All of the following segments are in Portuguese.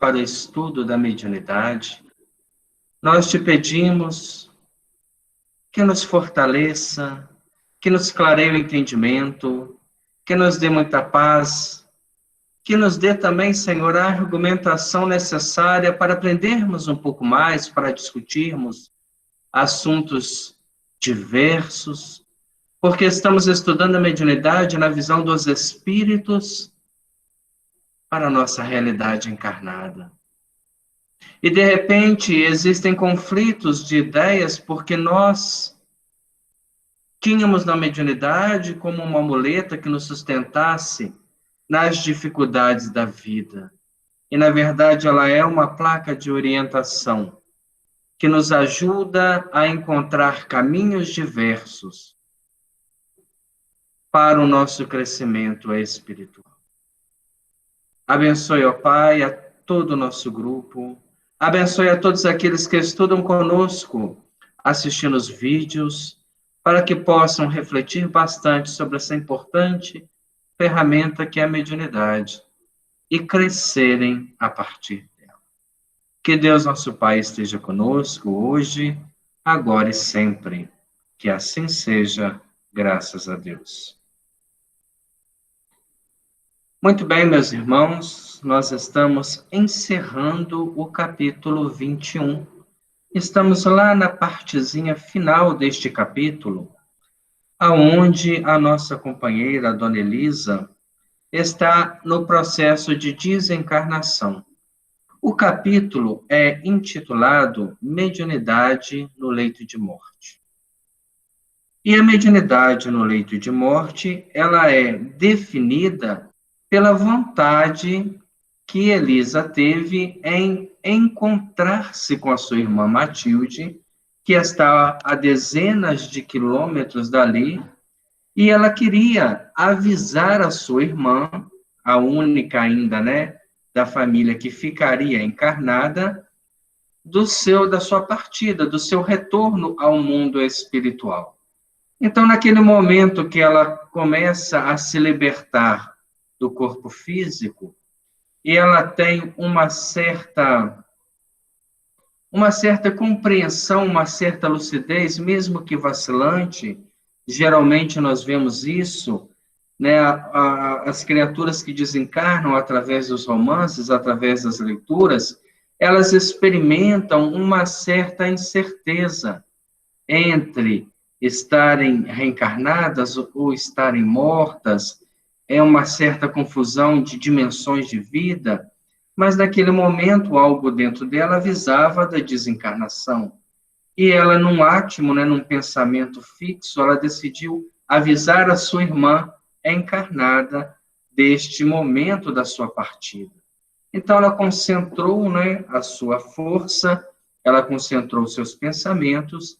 para o estudo da mediunidade, nós te pedimos que nos fortaleça, que nos clareie o entendimento, que nos dê muita paz, que nos dê também, Senhor, a argumentação necessária para aprendermos um pouco mais, para discutirmos assuntos diversos, porque estamos estudando a mediunidade na visão dos espíritos para a nossa realidade encarnada. E, de repente, existem conflitos de ideias porque nós tínhamos na mediunidade como uma muleta que nos sustentasse nas dificuldades da vida. E, na verdade, ela é uma placa de orientação que nos ajuda a encontrar caminhos diversos para o nosso crescimento espiritual. Abençoe, ó Pai, a todo o nosso grupo. Abençoe a todos aqueles que estudam conosco, assistindo os vídeos, para que possam refletir bastante sobre essa importante ferramenta que é a mediunidade e crescerem a partir dela. Que Deus, nosso Pai, esteja conosco hoje, agora e sempre. Que assim seja, graças a Deus. Muito bem, meus irmãos, nós estamos encerrando o capítulo 21. Estamos lá na partezinha final deste capítulo, aonde a nossa companheira, a Dona Elisa, está no processo de desencarnação. O capítulo é intitulado Mediunidade no Leito de Morte. E a mediunidade no leito de morte, ela é definida pela vontade que Elisa teve em encontrar-se com a sua irmã Matilde, que está a dezenas de quilômetros dali, e ela queria avisar a sua irmã, a única ainda, da família que ficaria encarnada, da sua partida, do seu retorno ao mundo espiritual. Então, naquele momento que ela começa a se libertar do corpo físico, e ela tem uma certa compreensão, uma certa lucidez, mesmo que vacilante. Geralmente nós vemos isso, as criaturas que desencarnam através dos romances, através das leituras, elas experimentam uma certa incerteza entre estarem reencarnadas ou estarem mortas. É uma certa confusão de dimensões de vida, mas naquele momento algo dentro dela avisava da desencarnação. E ela, num átimo, num pensamento fixo, ela decidiu avisar a sua irmã encarnada deste momento da sua partida. Então ela concentrou, a sua força, ela concentrou seus pensamentos,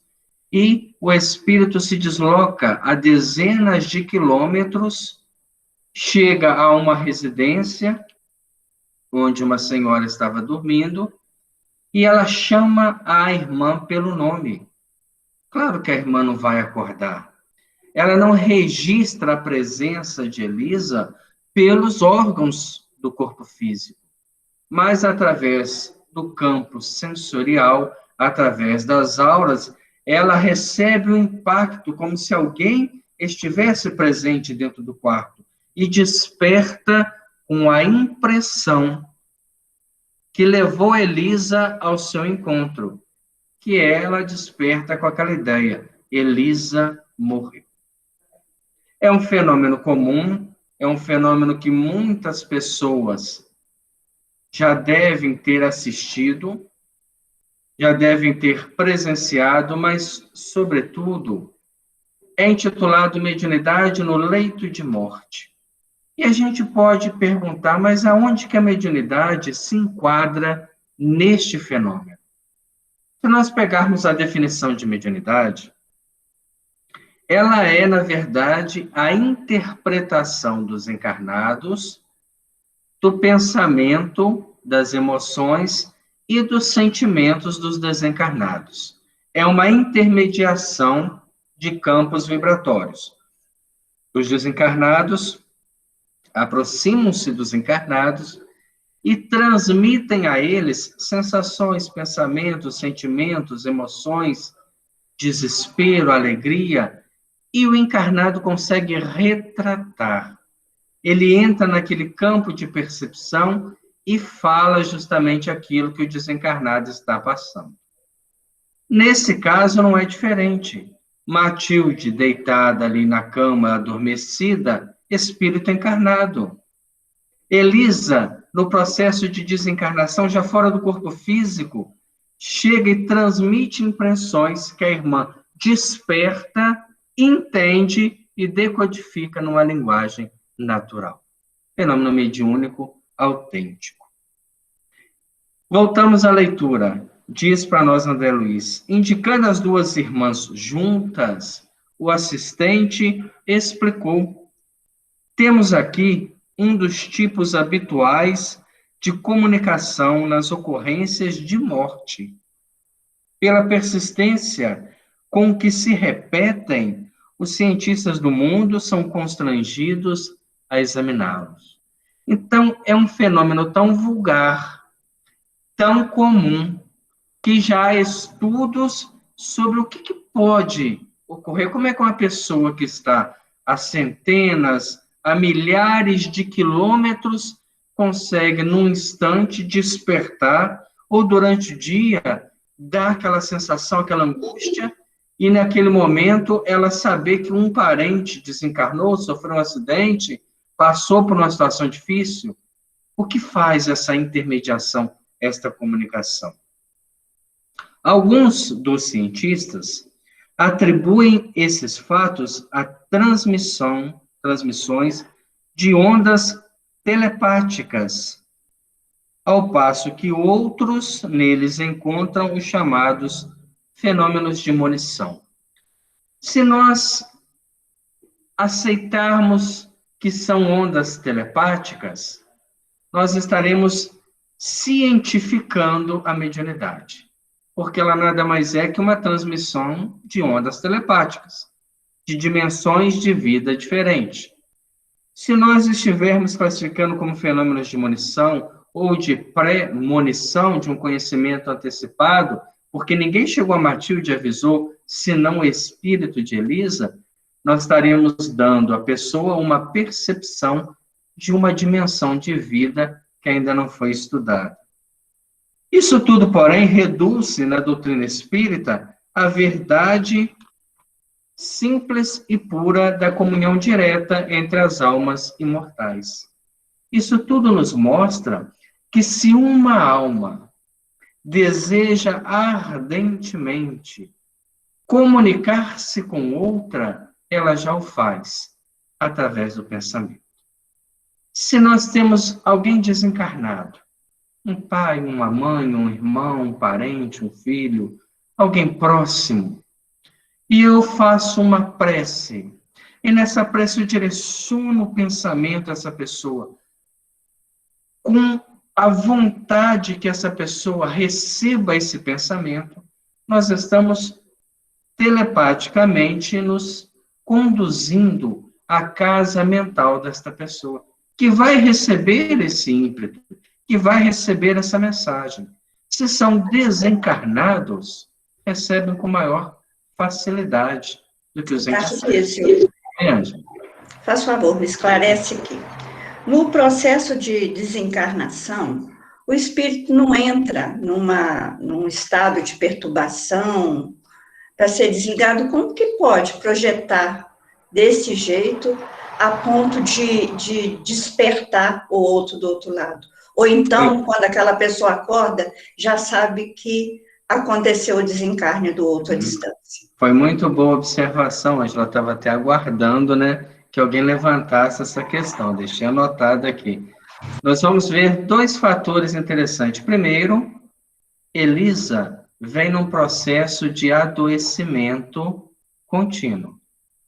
e o espírito se desloca a dezenas de quilômetros, chega a uma residência, onde uma senhora estava dormindo, e ela chama a irmã pelo nome. Claro que a irmã não vai acordar. Ela não registra a presença de Elisa pelos órgãos do corpo físico, mas através do campo sensorial, através das auras, ela recebe o impacto como se alguém estivesse presente dentro do quarto e desperta com a impressão que levou Elisa ao seu encontro, que ela desperta com aquela ideia: Elisa morreu. É um fenômeno comum, é um fenômeno que muitas pessoas já devem ter assistido, já devem ter presenciado, mas, sobretudo, é intitulado Mediunidade no Leito de Morte. E a gente pode perguntar, mas aonde que a mediunidade se enquadra neste fenômeno? Se nós pegarmos a definição de mediunidade, ela é, na verdade, a interpretação dos encarnados, do pensamento, das emoções e dos sentimentos dos desencarnados. É uma intermediação de campos vibratórios. Os desencarnados aproximam-se dos encarnados e transmitem a eles sensações, pensamentos, sentimentos, emoções, desespero, alegria, e o encarnado consegue retratar. Ele entra naquele campo de percepção e fala justamente aquilo que o desencarnado está passando. Nesse caso, não é diferente. Matilde, deitada ali na cama, adormecida, espírito encarnado. Elisa, no processo de desencarnação, já fora do corpo físico, chega e transmite impressões que a irmã desperta, entende e decodifica numa linguagem natural. Fenômeno mediúnico autêntico. Voltamos à leitura. Diz para nós André Luiz, indicando as duas irmãs juntas, o assistente explicou. Temos aqui um dos tipos habituais de comunicação nas ocorrências de morte. Pela persistência com que se repetem, os cientistas do mundo são constrangidos a examiná-los. Então, é um fenômeno tão vulgar, tão comum, que já há estudos sobre o que pode ocorrer, como é que uma pessoa que está a centenas, a milhares de quilômetros, consegue, num instante, despertar, ou durante o dia, dar aquela sensação, aquela angústia, e naquele momento ela saber que um parente desencarnou, sofreu um acidente, passou por uma situação difícil. O que faz essa intermediação, esta comunicação? Alguns dos cientistas atribuem esses fatos a transmissões de ondas telepáticas, ao passo que outros neles encontram os chamados fenômenos de monição. Se nós aceitarmos que são ondas telepáticas, nós estaremos cientificando a mediunidade, porque ela nada mais é que uma transmissão de ondas telepáticas, de dimensões de vida diferentes. Se nós estivermos classificando como fenômenos de monição ou de premonição, de um conhecimento antecipado, porque ninguém chegou a Matilde e avisou, senão o espírito de Elisa, nós estaremos dando à pessoa uma percepção de uma dimensão de vida que ainda não foi estudada. Isso tudo, porém, reduz-se na doutrina espírita à verdade simples e pura da comunhão direta entre as almas imortais. Isso tudo nos mostra que se uma alma deseja ardentemente comunicar-se com outra, ela já o faz através do pensamento. Se nós temos alguém desencarnado, um pai, uma mãe, um irmão, um parente, um filho, alguém próximo, e eu faço uma prece, e nessa prece eu direciono o pensamento a essa pessoa, com a vontade que essa pessoa receba esse pensamento, nós estamos telepaticamente nos conduzindo à casa mental desta pessoa, que vai receber esse ímpeto, que vai receber essa mensagem. Se são desencarnados, recebem com maior facilidade do que os encarnados. Faz favor, me esclarece aqui. No processo de desencarnação, o espírito não entra num estado de perturbação para ser desligado. Como que pode projetar desse jeito a ponto de despertar o outro do outro lado? Ou então, quando aquela pessoa acorda, já sabe que aconteceu o desencarne do outro à distância. Foi muito boa observação, Angela. Estava até aguardando, né, que alguém levantasse essa questão. Deixei anotado aqui. Nós vamos ver dois fatores interessantes. Primeiro, Elisa vem num processo de adoecimento contínuo.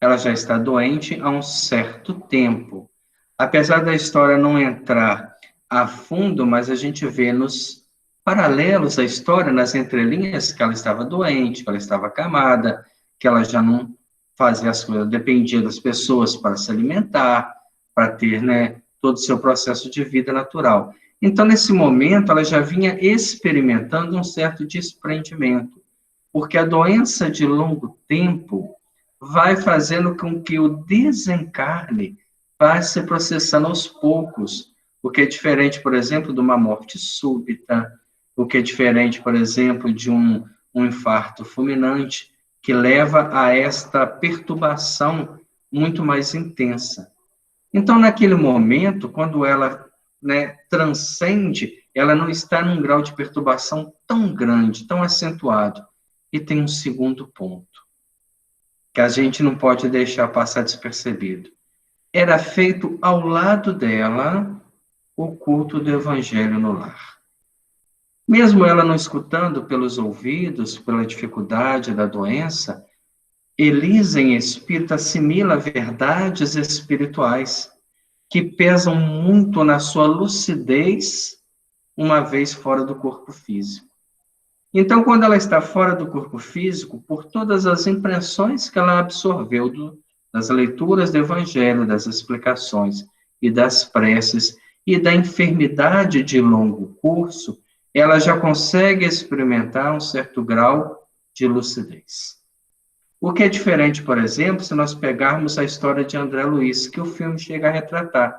Ela já está doente há um certo tempo. Apesar da história não entrar a fundo, mas a gente vê nos paralelos da história, nas entrelinhas, que ela estava doente, que ela estava acamada, que ela já não fazia as coisas, dependia das pessoas para se alimentar, para ter, né, todo o seu processo de vida natural. Então, nesse momento, ela já vinha experimentando um certo desprendimento, porque a doença de longo tempo vai fazendo com que o desencarne vá se processando aos poucos, o que é diferente, por exemplo, de uma morte súbita, o que é diferente, por exemplo, de um infarto fulminante, que leva a esta perturbação muito mais intensa. Então, naquele momento, quando ela, né, transcende, ela não está num grau de perturbação tão grande, tão acentuado. E tem um segundo ponto, que a gente não pode deixar passar despercebido. Era feito ao lado dela o culto do evangelho no lar. Mesmo ela não escutando pelos ouvidos, pela dificuldade da doença, Elisa, em espírito, assimila verdades espirituais que pesam muito na sua lucidez, uma vez fora do corpo físico. Então, quando ela está fora do corpo físico, por todas as impressões que ela absorveu das leituras do Evangelho, das explicações e das preces, e da enfermidade de longo curso, ela já consegue experimentar um certo grau de lucidez. O que é diferente, por exemplo, se nós pegarmos a história de André Luiz, que o filme chega a retratar.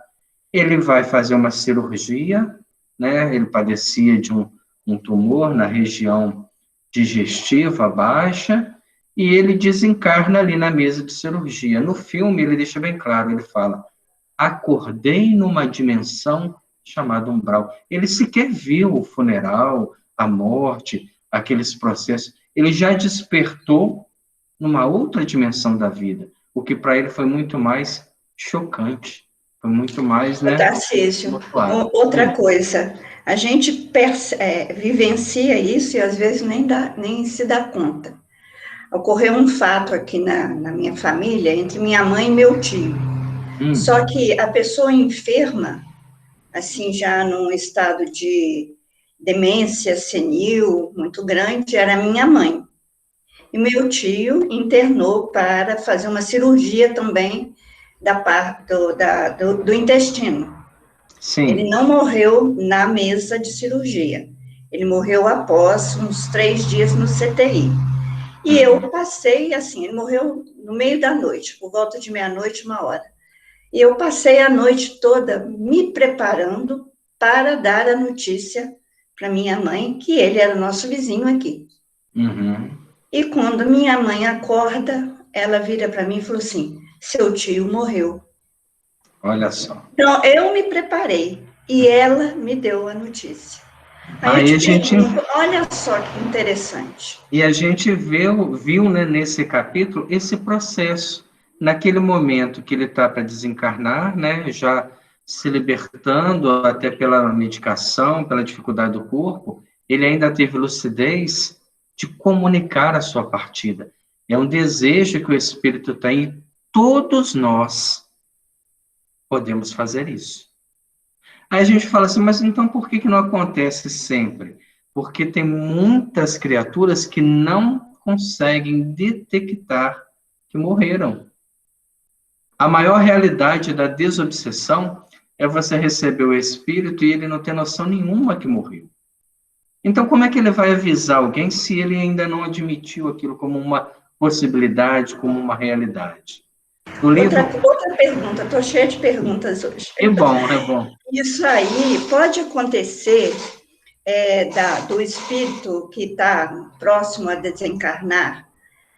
Ele vai fazer uma cirurgia, né? Ele padecia de um tumor na região digestiva baixa, e ele desencarna ali na mesa de cirurgia. No filme, ele deixa bem claro, ele fala, acordei numa dimensão chamada umbral. Ele sequer viu o funeral, a morte, aqueles processos. Ele já despertou numa outra dimensão da vida, o que para ele foi muito mais chocante, foi muito mais, né? Tarcísio, outra coisa, a gente vivencia isso e às vezes nem se dá conta. Ocorreu um fato aqui na minha família, entre minha mãe e meu tio. Só que a pessoa enferma, assim, já num estado de demência senil muito grande, era minha mãe. E meu tio internou para fazer uma cirurgia também da parte do intestino. Sim. Ele não morreu na mesa de cirurgia. Ele morreu após uns 3 dias no CTI. E eu passei, assim, ele morreu no meio da noite, por volta de meia-noite, 1h. E eu passei a noite toda me preparando para dar a notícia para minha mãe, que ele era nosso vizinho aqui. E quando minha mãe acorda, ela vira para mim e falou assim, seu tio morreu. Olha só. Então, eu me preparei e ela me deu a notícia. Aí a gente... olha só que interessante. E a gente viu, né, nesse capítulo, esse processo. Naquele momento que ele está para desencarnar, né, já se libertando até pela medicação, pela dificuldade do corpo, ele ainda teve lucidez de comunicar a sua partida. É um desejo que o Espírito tem e todos nós podemos fazer isso. Aí a gente fala assim, mas então por que não acontece sempre? Porque tem muitas criaturas que não conseguem detectar que morreram. A maior realidade da desobsessão é você receber o Espírito e ele não ter noção nenhuma que morreu. Então, como é que ele vai avisar alguém se ele ainda não admitiu aquilo como uma possibilidade, como uma realidade? Outra pergunta, estou cheia de perguntas hoje. É bom, é bom. Isso aí pode acontecer do espírito que está próximo a desencarnar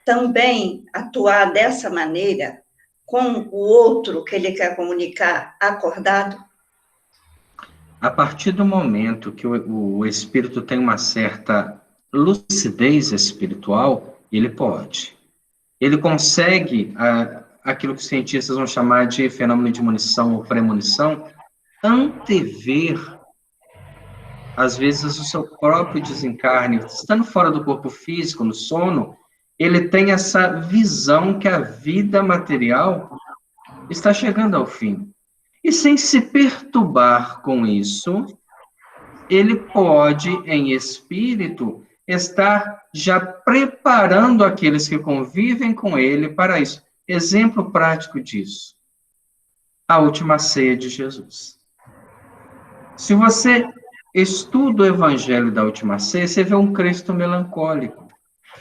também atuar dessa maneira com o outro que ele quer comunicar acordado? A partir do momento que o espírito tem uma certa lucidez espiritual, ele pode. Ele consegue, aquilo que os cientistas vão chamar de fenômeno de munição ou premonição, antever, às vezes, o seu próprio desencarne. Estando fora do corpo físico, no sono, ele tem essa visão que a vida material está chegando ao fim. E sem se perturbar com isso, ele pode, em espírito, estar já preparando aqueles que convivem com ele para isso. Exemplo prático disso, a última ceia de Jesus. Se você estuda o Evangelho da Última Ceia, você vê um Cristo melancólico,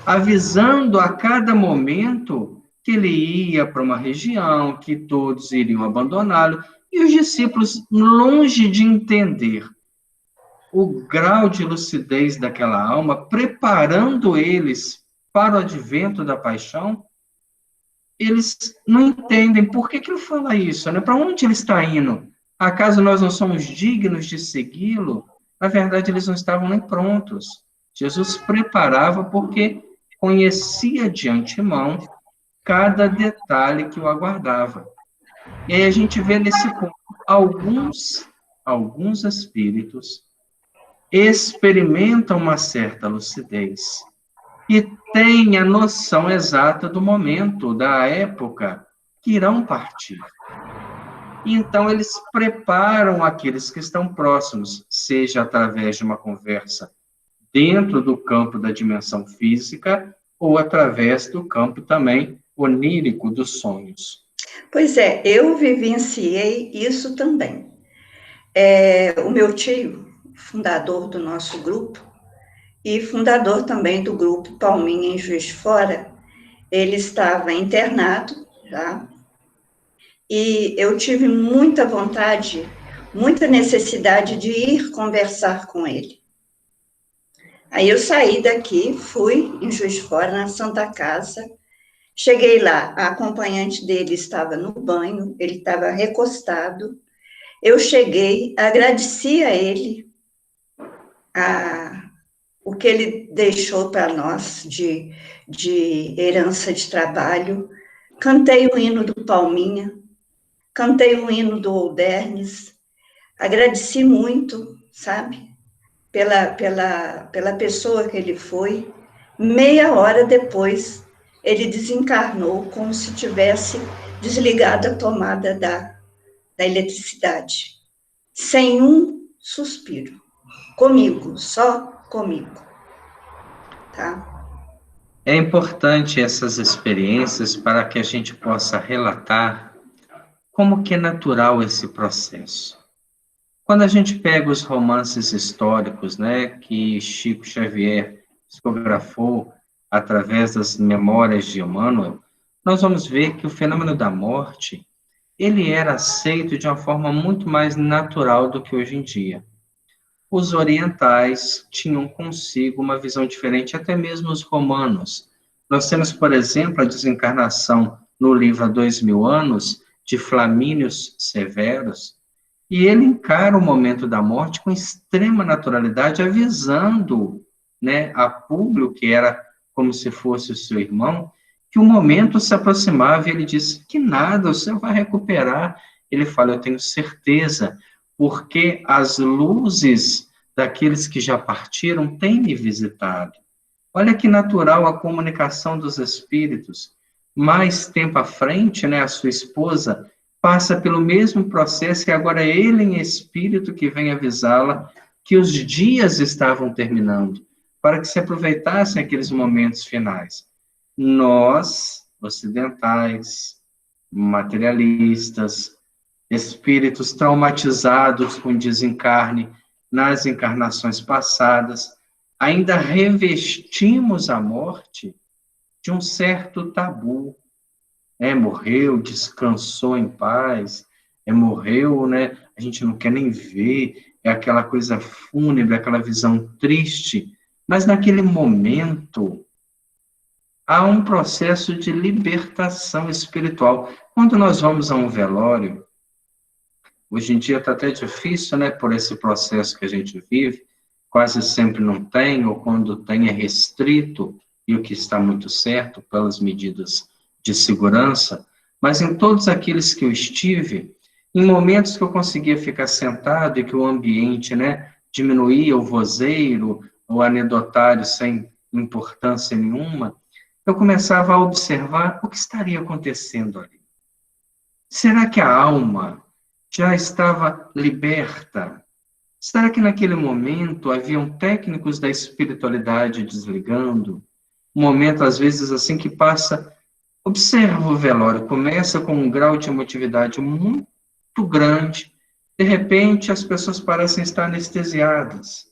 avisando a cada momento que ele ia para uma região, que todos iriam abandoná-lo, e os discípulos, longe de entender o grau de lucidez daquela alma, preparando eles para o advento da paixão, eles não entendem por que ele fala isso, né? Para onde ele está indo? Acaso nós não somos dignos de segui-lo? Na verdade, eles não estavam nem prontos. Jesus preparava porque conhecia de antemão cada detalhe que o aguardava. E aí a gente vê nesse ponto, alguns espíritos experimentam uma certa lucidez e têm a noção exata do momento, da época que irão partir. Então, eles preparam aqueles que estão próximos, seja através de uma conversa dentro do campo da dimensão física ou através do campo também onírico dos sonhos. Pois é, eu vivenciei isso também. O meu tio, fundador do nosso grupo, e fundador também do grupo Palminha em Juiz de Fora, ele estava internado já, e eu tive muita vontade, muita necessidade de ir conversar com ele. Aí eu saí daqui, fui em Juiz de Fora, na Santa Casa, cheguei lá, a acompanhante dele estava no banho, ele estava recostado, eu cheguei, agradeci a ele o que ele deixou para nós de herança de trabalho, cantei o hino do Palminha, cantei o hino do Oldernes, agradeci muito, sabe, pela pessoa que ele foi. Meia hora depois, ele desencarnou como se tivesse desligado a tomada da eletricidade, sem um suspiro, comigo, só comigo, tá? É importante essas experiências para que a gente possa relatar como que é natural esse processo. Quando a gente pega os romances históricos, né, que Chico Xavier psicografou através das memórias de Emmanuel, nós vamos ver que o fenômeno da morte, ele era aceito de uma forma muito mais natural do que hoje em dia. Os orientais tinham consigo uma visão diferente, até mesmo os romanos. Nós temos, por exemplo, a desencarnação no livro Há 2000 anos, de Flamínios Severus, e ele encara o momento da morte com extrema naturalidade, avisando, né, a Públio, que era como se fosse o seu irmão, que o momento se aproximava, e ele disse que nada, o senhor vai recuperar. Ele fala, eu tenho certeza, porque as luzes daqueles que já partiram têm me visitado. Olha que natural a comunicação dos espíritos. Mais tempo à frente, né, a sua esposa passa pelo mesmo processo, e agora é ele em espírito que vem avisá-la que os dias estavam terminando, para que se aproveitassem aqueles momentos finais. Nós, ocidentais, materialistas, espíritos traumatizados com desencarne nas encarnações passadas, ainda revestimos a morte de um certo tabu. Morreu, descansou em paz, morreu, né? A gente não quer nem ver, é aquela coisa fúnebre, aquela visão triste, mas naquele momento há um processo de libertação espiritual. Quando nós vamos a um velório, hoje em dia está até difícil, né, por esse processo que a gente vive, quase sempre não tem, ou quando tem é restrito, e o que está muito certo pelas medidas de segurança, mas em todos aqueles que eu estive, em momentos que eu conseguia ficar sentado e que o ambiente, né, diminuía o vozeiro, o anedotário sem importância nenhuma, eu começava a observar o que estaria acontecendo ali. Será que a alma já estava liberta? Será que naquele momento haviam técnicos da espiritualidade desligando? Um momento, às vezes, assim que passa. Observa o velório, começa com um grau de emotividade muito grande, De repente, as pessoas parecem estar anestesiadas.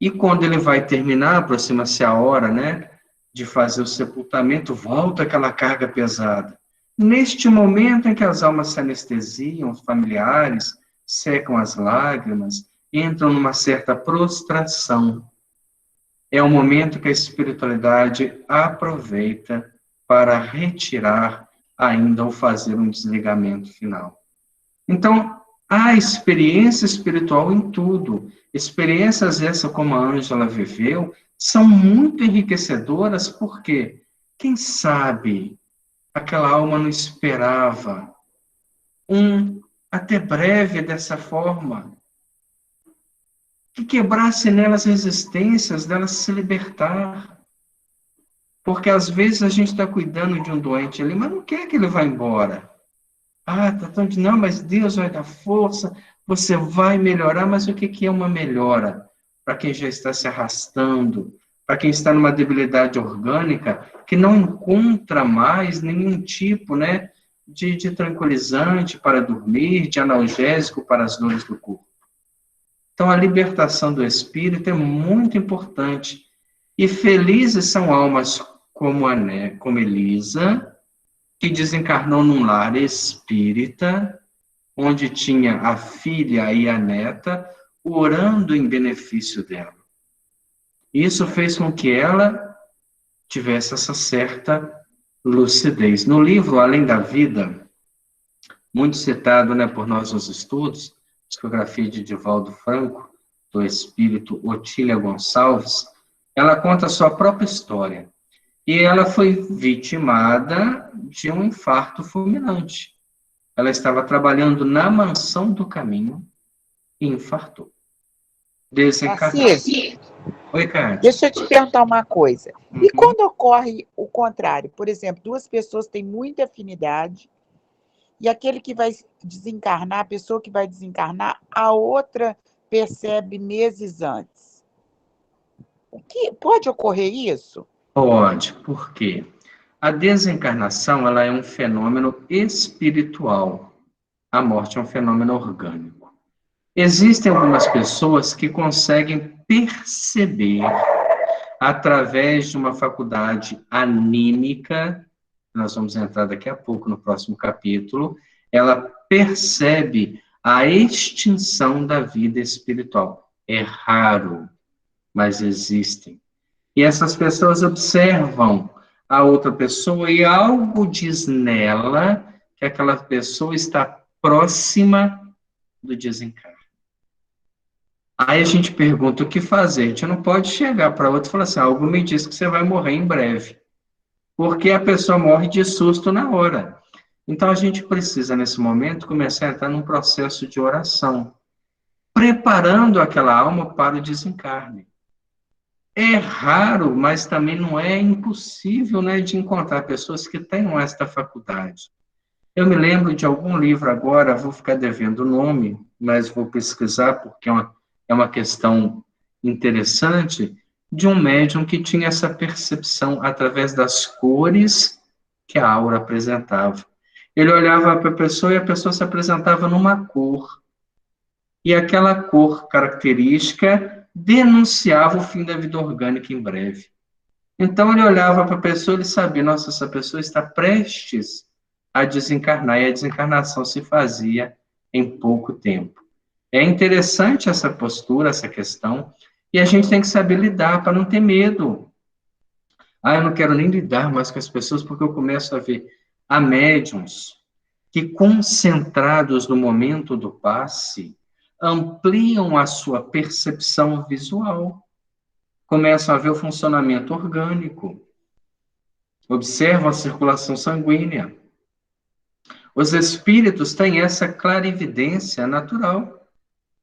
E quando ele vai terminar, aproxima-se a hora, né, de fazer o sepultamento, volta aquela carga pesada. Neste momento em que as almas se anestesiam, os familiares secam as lágrimas, entram numa certa prostração. É o momento que a espiritualidade aproveita para retirar ainda ou fazer um desligamento final. Então, há experiência espiritual em tudo. Experiências essas, como a Ângela viveu, são muito enriquecedoras, porque, quem sabe, aquela alma não esperava até breve dessa forma, que quebrasse nelas resistências, delas se libertar. Porque, às vezes, a gente está cuidando de um doente ali, mas não quer que ele vá embora. Ah, tá tão de não, mas Deus vai dar força, você vai melhorar, mas o que que é uma melhora? Para quem já está se arrastando, para quem está numa debilidade orgânica, que não encontra mais nenhum tipo, né, de tranquilizante para dormir, de analgésico para as dores do corpo. Então, a libertação do espírito é muito importante. E felizes são almas como Elisa, que desencarnou num lar espírita, onde tinha a filha e a neta, orando em benefício dela. Isso fez com que ela tivesse essa certa lucidez. No livro Além da Vida, muito citado, né, por nós nos estudos, psicografia de Divaldo Franco, do espírito Otília Gonçalves, ela conta a sua própria história. E ela foi vitimada de um infarto fulminante. Ela estava trabalhando na Mansão do Caminho e infartou. Desencarnou. Tarcísio, Oi, Cátia. deixa eu te perguntar uma coisa. E Uhum. quando ocorre o contrário? Por exemplo, duas pessoas têm muita afinidade e aquele que vai desencarnar, a pessoa que vai desencarnar, a outra percebe meses antes. Pode ocorrer isso? Pode, por quê? A desencarnação, ela é um fenômeno espiritual. A morte é um fenômeno orgânico. Existem algumas pessoas que conseguem perceber, através de uma faculdade anímica, nós vamos entrar daqui a pouco no próximo capítulo, ela percebe a extinção da vida espiritual. É raro, mas existem. E essas pessoas observam a outra pessoa e algo diz nela que aquela pessoa está próxima do desencarne. Aí a gente pergunta o que fazer. A gente não pode chegar para outra e falar assim, algo me diz que você vai morrer em breve. Porque a pessoa morre de susto na hora. Então a gente precisa, nesse momento, começar a entrar num processo de oração, preparando aquela alma para o desencarne. É raro, mas também não é impossível, né, de encontrar pessoas que tenham esta faculdade. Eu me lembro de algum livro agora, vou ficar devendo o nome, mas vou pesquisar porque é uma questão interessante, de um médium que tinha essa percepção através das cores que a aura apresentava. Ele olhava para a pessoa e a pessoa se apresentava numa cor. E aquela cor característica denunciava o fim da vida orgânica em breve. Então ele olhava para a pessoa e ele sabia, nossa, essa pessoa está prestes a desencarnar, e a desencarnação se fazia em pouco tempo. É interessante essa postura, essa questão, e a gente tem que saber lidar para não ter medo. Ah, eu não quero nem lidar mais com as pessoas, porque eu começo a ver há médiuns que, concentrados no momento do passe, ampliam a sua percepção visual, começam a ver o funcionamento orgânico, observam a circulação sanguínea. Os espíritos têm essa clarividência natural.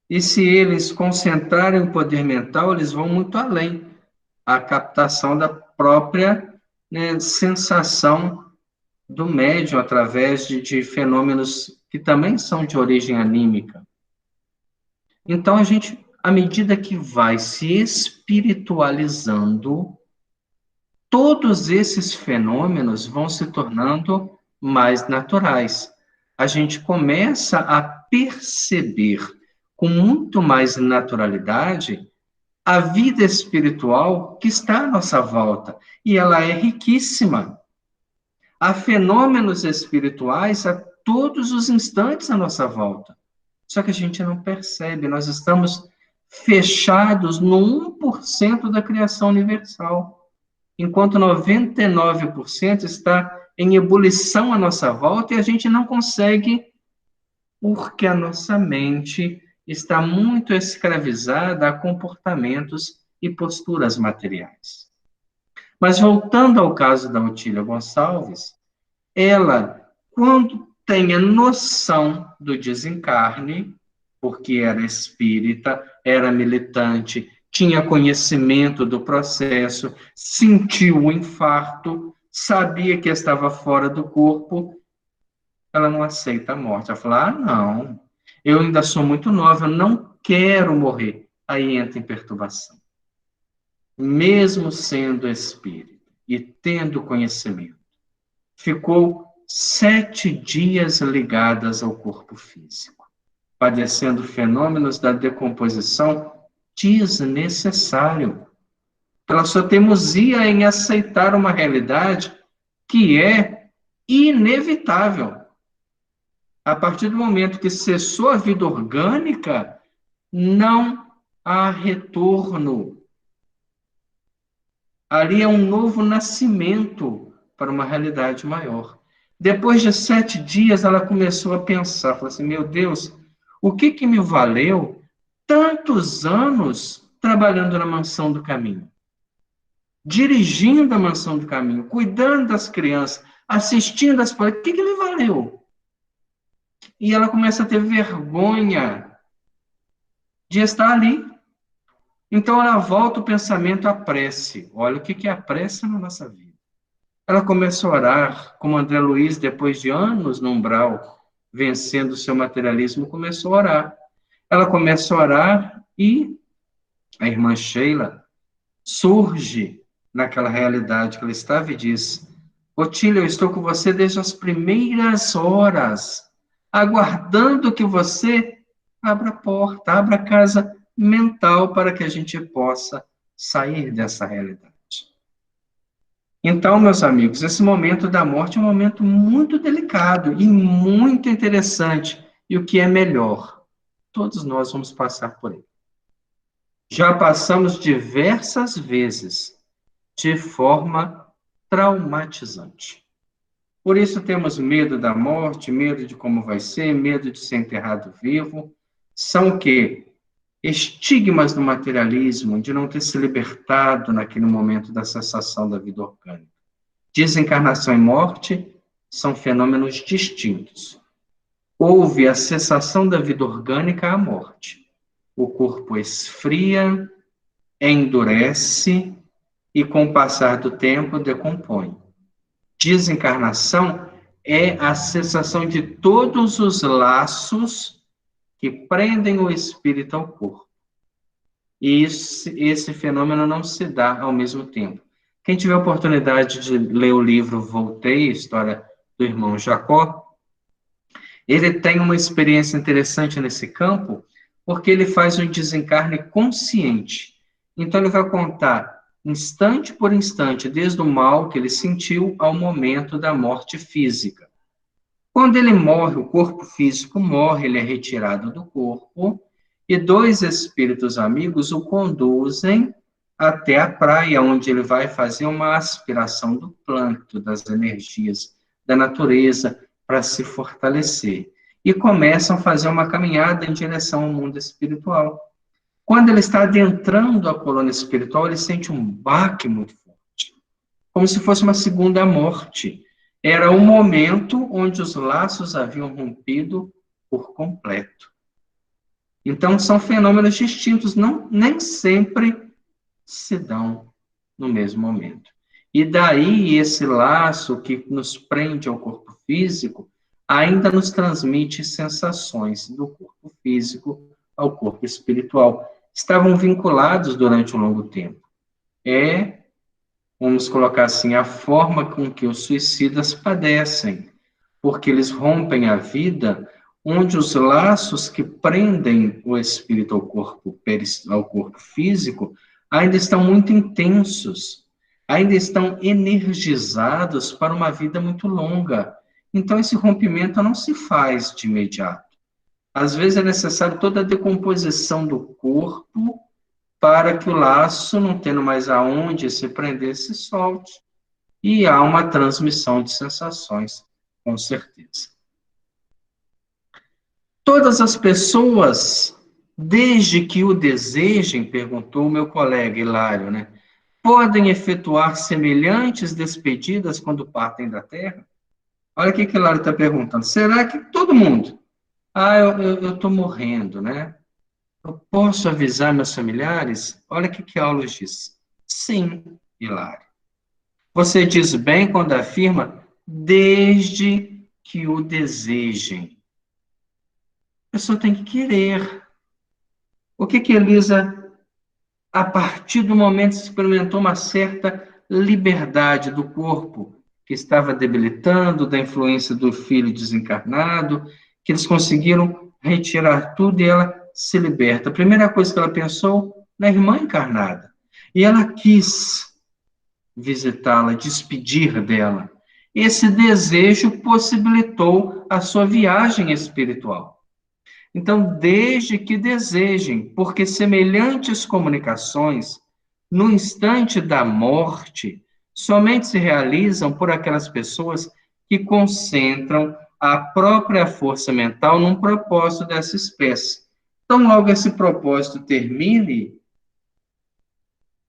E se eles concentrarem o poder mental, eles vão muito além. A captação da própria, né, sensação do médium através de fenômenos que também são de origem anímica. Então, a gente, à medida que vai se espiritualizando, todos esses fenômenos vão se tornando mais naturais. A gente começa a perceber com muito mais naturalidade a vida espiritual que está à nossa volta. E ela é riquíssima. Há fenômenos espirituais a todos os instantes à nossa volta. Só que a gente não percebe, nós estamos fechados no 1% da criação universal, enquanto 99% está em ebulição à nossa volta e a gente não consegue, porque a nossa mente está muito escravizada a comportamentos e posturas materiais. Mas voltando ao caso da Otília Gonçalves, ela, quando tem a noção do desencarne, porque era espírita, era militante, tinha conhecimento do processo, sentiu o infarto, sabia que estava fora do corpo, ela não aceita a morte. Ela fala, não, eu ainda sou muito nova, eu não quero morrer. Aí entra em perturbação. Mesmo sendo espírita e tendo conhecimento, ficou 7 dias ligadas ao corpo físico, padecendo fenômenos da decomposição desnecessário, pela sua teimosia em aceitar uma realidade que é inevitável. A partir do momento que cessou a vida orgânica, não há retorno. Ali é um novo nascimento para uma realidade maior. Depois de 7 dias, ela começou a pensar, falou assim, meu Deus, o que me valeu tantos anos trabalhando na Mansão do Caminho? Dirigindo a Mansão do Caminho, cuidando das crianças, assistindo as palestras, o que me valeu? E ela começa a ter vergonha de estar ali. Então, ela volta o pensamento à prece. Olha o que é a prece na nossa vida. Ela começa a orar, como André Luiz, depois de anos no umbral, vencendo o seu materialismo, começou a orar. Ela começa a orar e a irmã Sheila surge naquela realidade que ela estava e diz, Otília, eu estou com você desde as primeiras horas, aguardando que você abra a porta, abra a casa mental para que a gente possa sair dessa realidade. Então, meus amigos, esse momento da morte é um momento muito delicado e muito interessante. E o que é melhor? Todos nós vamos passar por ele. Já passamos diversas vezes de forma traumatizante. Por isso temos medo da morte, medo de como vai ser, medo de ser enterrado vivo. São o quê? Estigmas do materialismo, de não ter se libertado naquele momento da cessação da vida orgânica. Desencarnação e morte são fenômenos distintos. Houve a cessação da vida orgânica à morte. O corpo esfria, endurece e, com o passar do tempo, decompõe. Desencarnação é a cessação de todos os laços que prendem o espírito ao corpo. E esse fenômeno não se dá ao mesmo tempo. Quem tiver a oportunidade de ler o livro Voltei, História do Irmão Jacó, ele tem uma experiência interessante nesse campo, porque ele faz um desencarne consciente. Então, ele vai contar instante por instante, desde o mal que ele sentiu ao momento da morte física. Quando ele morre, o corpo físico morre, ele é retirado do corpo, e 2 espíritos amigos o conduzem até a praia, onde ele vai fazer uma aspiração do plâncton, das energias da natureza, para se fortalecer. E começam a fazer uma caminhada em direção ao mundo espiritual. Quando ele está adentrando a colônia espiritual, ele sente um baque muito forte, como se fosse uma segunda morte. Era o momento onde os laços haviam rompido por completo. Então, são fenômenos distintos, nem sempre se dão no mesmo momento. E daí, esse laço que nos prende ao corpo físico, ainda nos transmite sensações do corpo físico ao corpo espiritual. Estavam vinculados durante um longo tempo. Vamos colocar assim, a forma com que os suicidas padecem, porque eles rompem a vida onde os laços que prendem o espírito ao corpo físico ainda estão muito intensos, ainda estão energizados para uma vida muito longa. Então, esse rompimento não se faz de imediato. Às vezes é necessário toda a decomposição do corpo para que o laço, não tendo mais aonde se prender, se solte. E há uma transmissão de sensações, com certeza. Todas as pessoas, desde que o desejem, perguntou o meu colega Hilário, né, podem efetuar semelhantes despedidas quando partem da Terra? Olha o que Hilário está perguntando. Será que todo mundo? Ah, eu estou morrendo, né? Eu posso avisar meus familiares? Olha o que Aulos diz. Sim, Hilário. Você diz bem quando afirma, desde que o desejem. A pessoa tem que querer. O que Elisa, a partir do momento, experimentou uma certa liberdade do corpo, que estava debilitando, da influência do filho desencarnado, que eles conseguiram retirar tudo e ela se liberta. A primeira coisa que ela pensou na irmã encarnada. E ela quis visitá-la, despedir dela. Esse desejo possibilitou a sua viagem espiritual. Então, desde que desejem, porque semelhantes comunicações, no instante da morte, somente se realizam por aquelas pessoas que concentram a própria força mental num propósito dessa espécie. Então, logo esse propósito termine,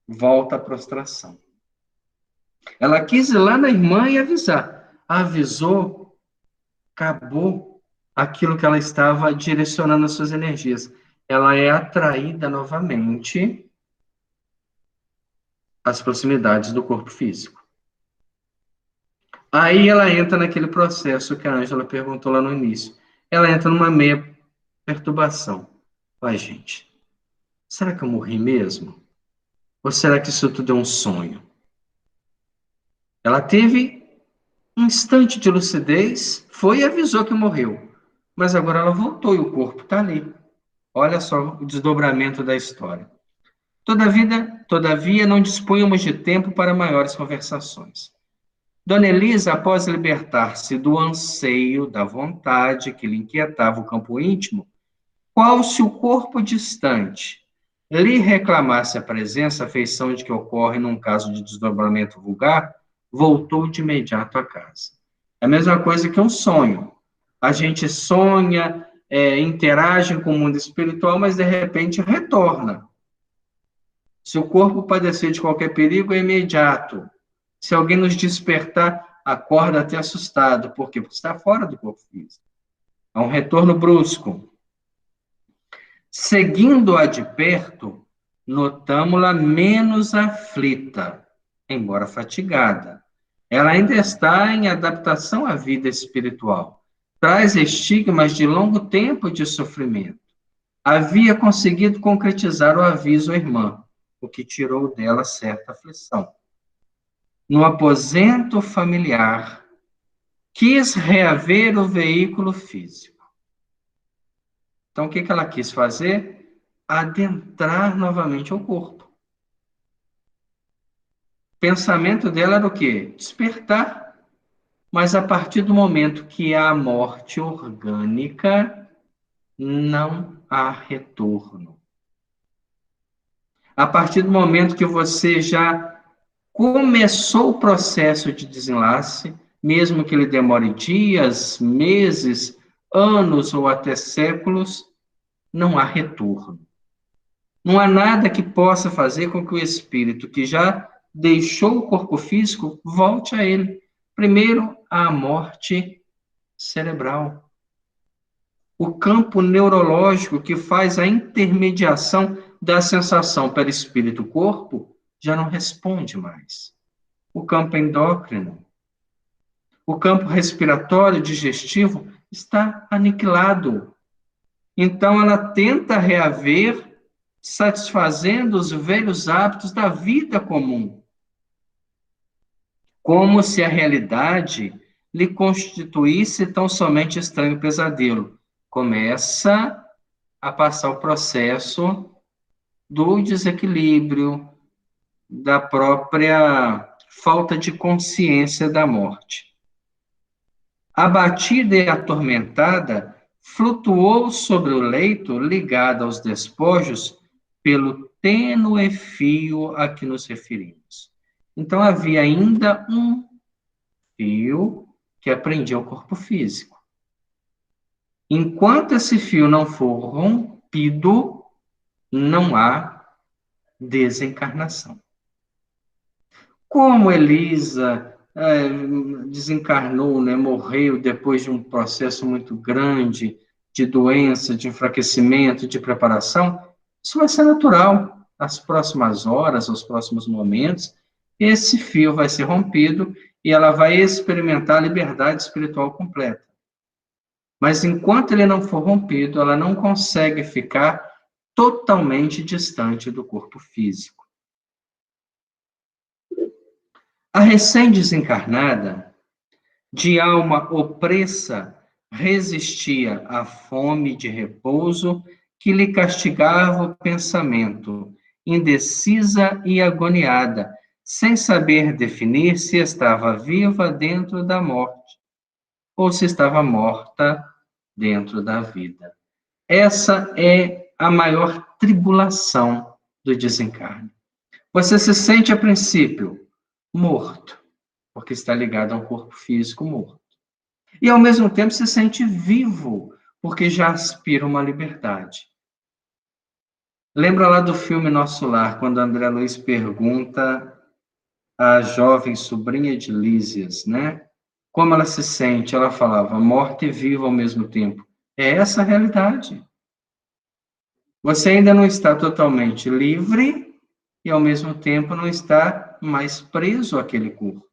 volta à prostração. Ela quis ir lá na irmã e avisar. Avisou, acabou aquilo que ela estava direcionando as suas energias. Ela é atraída novamente às proximidades do corpo físico. Aí ela entra naquele processo que a Ângela perguntou lá no início. Ela entra numa meia perturbação. Ai, gente, será que eu morri mesmo? Ou será que isso tudo é um sonho? Ela teve um instante de lucidez, foi e avisou que morreu. Mas agora ela voltou e o corpo está ali. Olha só o desdobramento da história. Todavia, não dispunhamos de tempo para maiores conversações. Dona Elisa, após libertar-se do anseio, da vontade que lhe inquietava o campo íntimo, qual se o corpo distante lhe reclamasse a presença, a feição de que ocorre num caso de desdobramento vulgar, voltou de imediato a casa. É a mesma coisa que um sonho. A gente sonha, interage com o mundo espiritual, mas de repente retorna. Se o corpo padecer de qualquer perigo, é imediato. Se alguém nos despertar, acorda até assustado. Por quê? Porque está fora do corpo físico. Há um retorno brusco. Seguindo-a de perto, notamos-la menos aflita, embora fatigada. Ela ainda está em adaptação à vida espiritual. Traz estigmas de longo tempo de sofrimento. Havia conseguido concretizar o aviso à irmã, o que tirou dela certa aflição. No aposento familiar, quis reaver o veículo físico. Então, o que ela quis fazer? Adentrar novamente ao corpo. O pensamento dela era o quê? Despertar. Mas a partir do momento que há morte orgânica, não há retorno. A partir do momento que você já começou o processo de desenlace, mesmo que ele demore dias, meses, anos ou até séculos, não há retorno. Não há nada que possa fazer com que o espírito que já deixou o corpo físico volte a ele. Primeiro, a morte cerebral. O campo neurológico que faz a intermediação da sensação perispírito-corpo já não responde mais. O campo endócrino, o campo respiratório digestivo está aniquilado. Então, ela tenta reaver, satisfazendo os velhos hábitos da vida comum, como se a realidade lhe constituísse tão somente estranho pesadelo. começa a passar o processo do desequilíbrio, da própria falta de consciência da morte. Abatida e atormentada, flutuou sobre o leito, ligada aos despojos, pelo tênue fio a que nos referimos. Então, havia ainda um fio que prendia o corpo físico. Enquanto esse fio não for rompido, não há desencarnação. Como Elisa desencarnou, né, morreu depois de um processo muito grande de doença, de enfraquecimento, de preparação, isso vai ser natural. Nas próximas horas, nos próximos momentos, esse fio vai ser rompido e ela vai experimentar a liberdade espiritual completa. Mas enquanto ele não for rompido, ela não consegue ficar totalmente distante do corpo físico. A recém-desencarnada, de alma opressa, resistia à fome de repouso que lhe castigava o pensamento, indecisa e agoniada, sem saber definir se estava viva dentro da morte ou se estava morta dentro da vida. Essa é a maior tribulação do desencarne. Você se sente, a princípio, morto, porque está ligado a um corpo físico morto. E, ao mesmo tempo, se sente vivo, porque já aspira uma liberdade. Lembra lá do filme Nosso Lar, quando André Luiz pergunta à jovem sobrinha de Lísias, né? Como ela se sente? Ela falava, morta e viva ao mesmo tempo. É essa a realidade. Você ainda não está totalmente livre e, ao mesmo tempo, não está mais preso àquele corpo.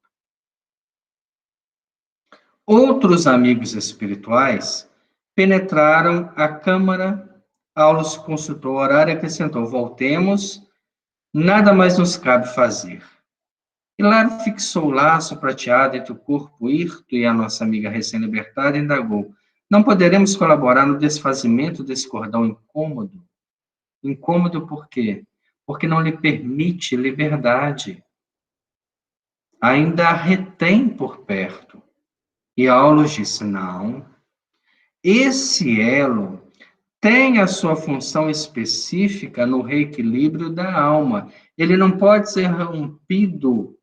Outros amigos espirituais penetraram a câmara ao nos consultou o horário e acrescentou, voltemos, nada mais nos cabe fazer. Hilário fixou o laço prateado entre o corpo hirto e a nossa amiga recém-libertada e indagou, não poderemos colaborar no desfazimento desse cordão incômodo? Incômodo por quê? Porque não lhe permite liberdade. Ainda a retém por perto. E Aulos disse, não, esse elo tem a sua função específica no reequilíbrio da alma. Ele não pode ser rompido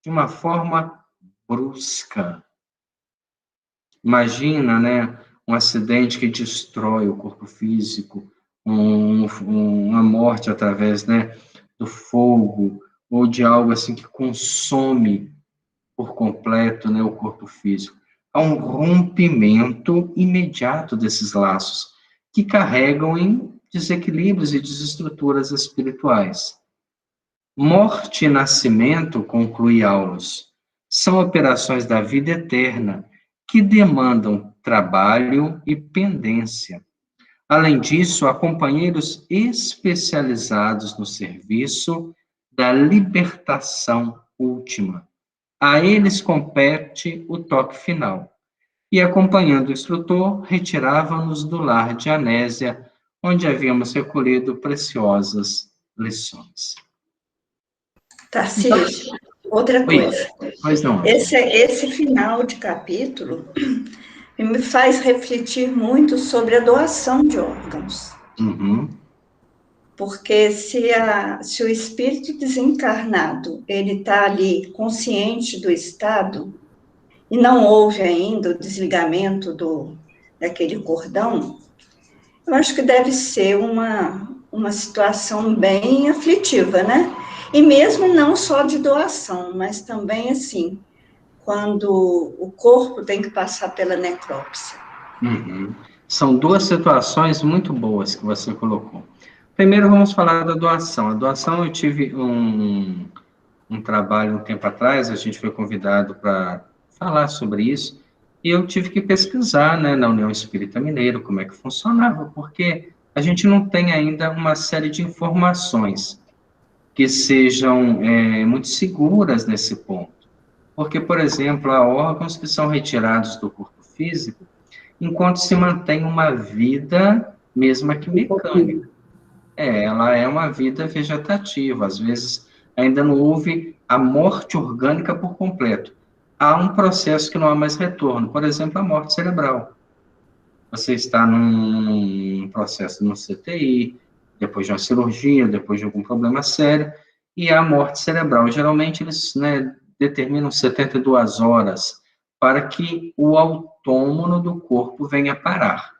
de uma forma brusca. Imagina, né, um acidente que destrói o corpo físico, uma morte através, né, do fogo, ou de algo assim que consome por completo, né, o corpo físico. Há um rompimento imediato desses laços, que carregam em desequilíbrios e desestruturas espirituais. Morte e nascimento, conclui Aulos, são operações da vida eterna que demandam trabalho e pendência. Além disso, há companheiros especializados no serviço da libertação última. A eles compete o toque final. E, acompanhando o instrutor, retirava-nos do lar de Anésia, onde havíamos recolhido preciosas lições. Tarcísio, outra coisa. Pois não. Esse final de capítulo me faz refletir muito sobre a doação de órgãos. Uhum. Porque se o espírito desencarnado ele está ali consciente do estado e não houve ainda o desligamento daquele cordão, eu acho que deve ser uma situação bem aflitiva, né? E mesmo não só de doação, mas também, assim, quando o corpo tem que passar pela necrópsia. Uhum. São duas situações muito boas que você colocou. Primeiro, vamos falar da doação. A doação, eu tive um trabalho um tempo atrás, a gente foi convidado para falar sobre isso, e eu tive que pesquisar, né, na União Espírita Mineiro, como é que funcionava, porque a gente não tem ainda uma série de informações que sejam muito seguras nesse ponto. Porque, por exemplo, há órgãos que são retirados do corpo físico enquanto se mantém uma vida, mesmo que mecânica. Ela é uma vida vegetativa, às vezes ainda não houve a morte orgânica por completo. Há um processo que não há mais retorno, por exemplo, a morte cerebral. Você está num processo no CTI, depois de uma cirurgia, depois de algum problema sério, e a morte cerebral. Geralmente, eles, né, determinam 72 horas para que o autônomo do corpo venha parar.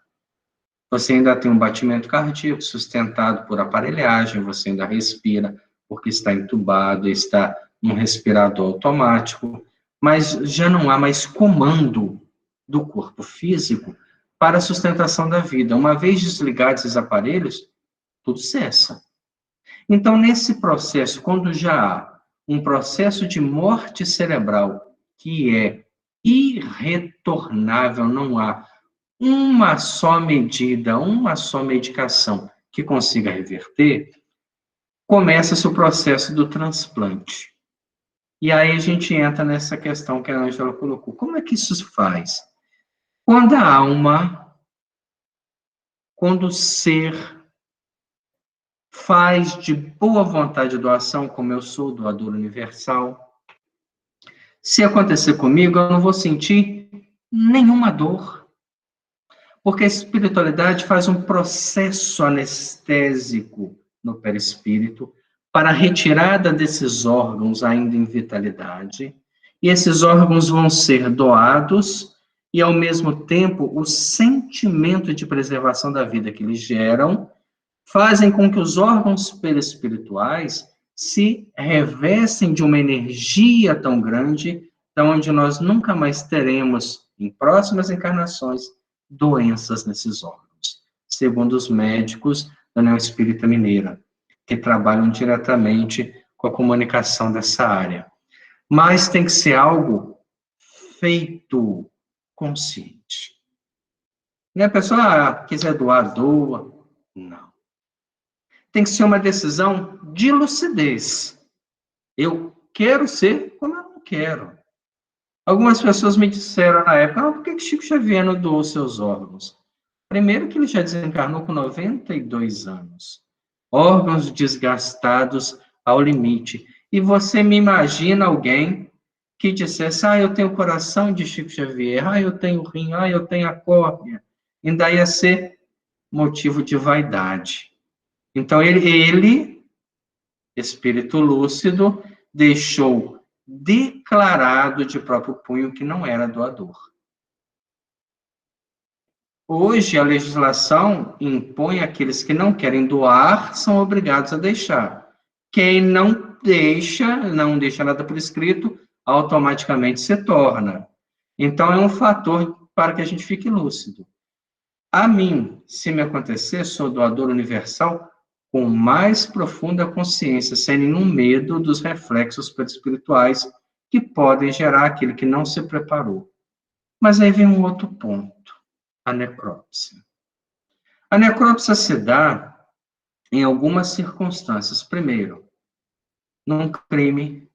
Você ainda tem um batimento cardíaco sustentado por aparelhagem, você ainda respira, porque está entubado, está num respirador automático, mas já não há mais comando do corpo físico para a sustentação da vida. Uma vez desligados esses aparelhos, tudo cessa. Então, nesse processo, quando já há um processo de morte cerebral que é irretornável, não há uma só medida, uma só medicação que consiga reverter, começa-se o processo do transplante. E aí a gente entra nessa questão que a Ângela colocou. Como é que isso se faz? Quando a alma, quando o ser faz de boa vontade doação, como eu sou doador universal, se acontecer comigo, eu não vou sentir nenhuma dor. Porque a espiritualidade faz um processo anestésico no perispírito para a retirada desses órgãos ainda em vitalidade, e esses órgãos vão ser doados, e ao mesmo tempo o sentimento de preservação da vida que eles geram fazem com que os órgãos perispirituais se revestem de uma energia tão grande, da onde nós nunca mais teremos, em próximas encarnações, doenças nesses órgãos, segundo os médicos da União Espírita Mineira, que trabalham diretamente com a comunicação dessa área. Mas tem que ser algo feito consciente. Não é a pessoa quiser doar, doa. Não. Tem que ser uma decisão de lucidez. Eu quero ser como eu não quero. Algumas pessoas me disseram na época, por que Chico Xavier não doou seus órgãos? Primeiro que ele já desencarnou com 92 anos. Órgãos desgastados ao limite. E você me imagina alguém que dissesse, eu tenho o coração de Chico Xavier, eu tenho o rim, eu tenho a córnea. Ainda ia ser motivo de vaidade. Então, ele, espírito lúcido, deixou declarado de próprio punho que não era doador. Hoje, a legislação impõe aqueles que não querem doar, são obrigados a deixar. Quem não deixa nada por escrito, automaticamente se torna. Então, é um fator para que a gente fique lúcido. A mim, se me acontecer, sou doador universal, com mais profunda consciência, sem nenhum medo dos reflexos perispirituais que podem gerar aquele que não se preparou. Mas aí vem um outro ponto, a necrópsia. A necrópsia se dá em algumas circunstâncias. Primeiro, num crime,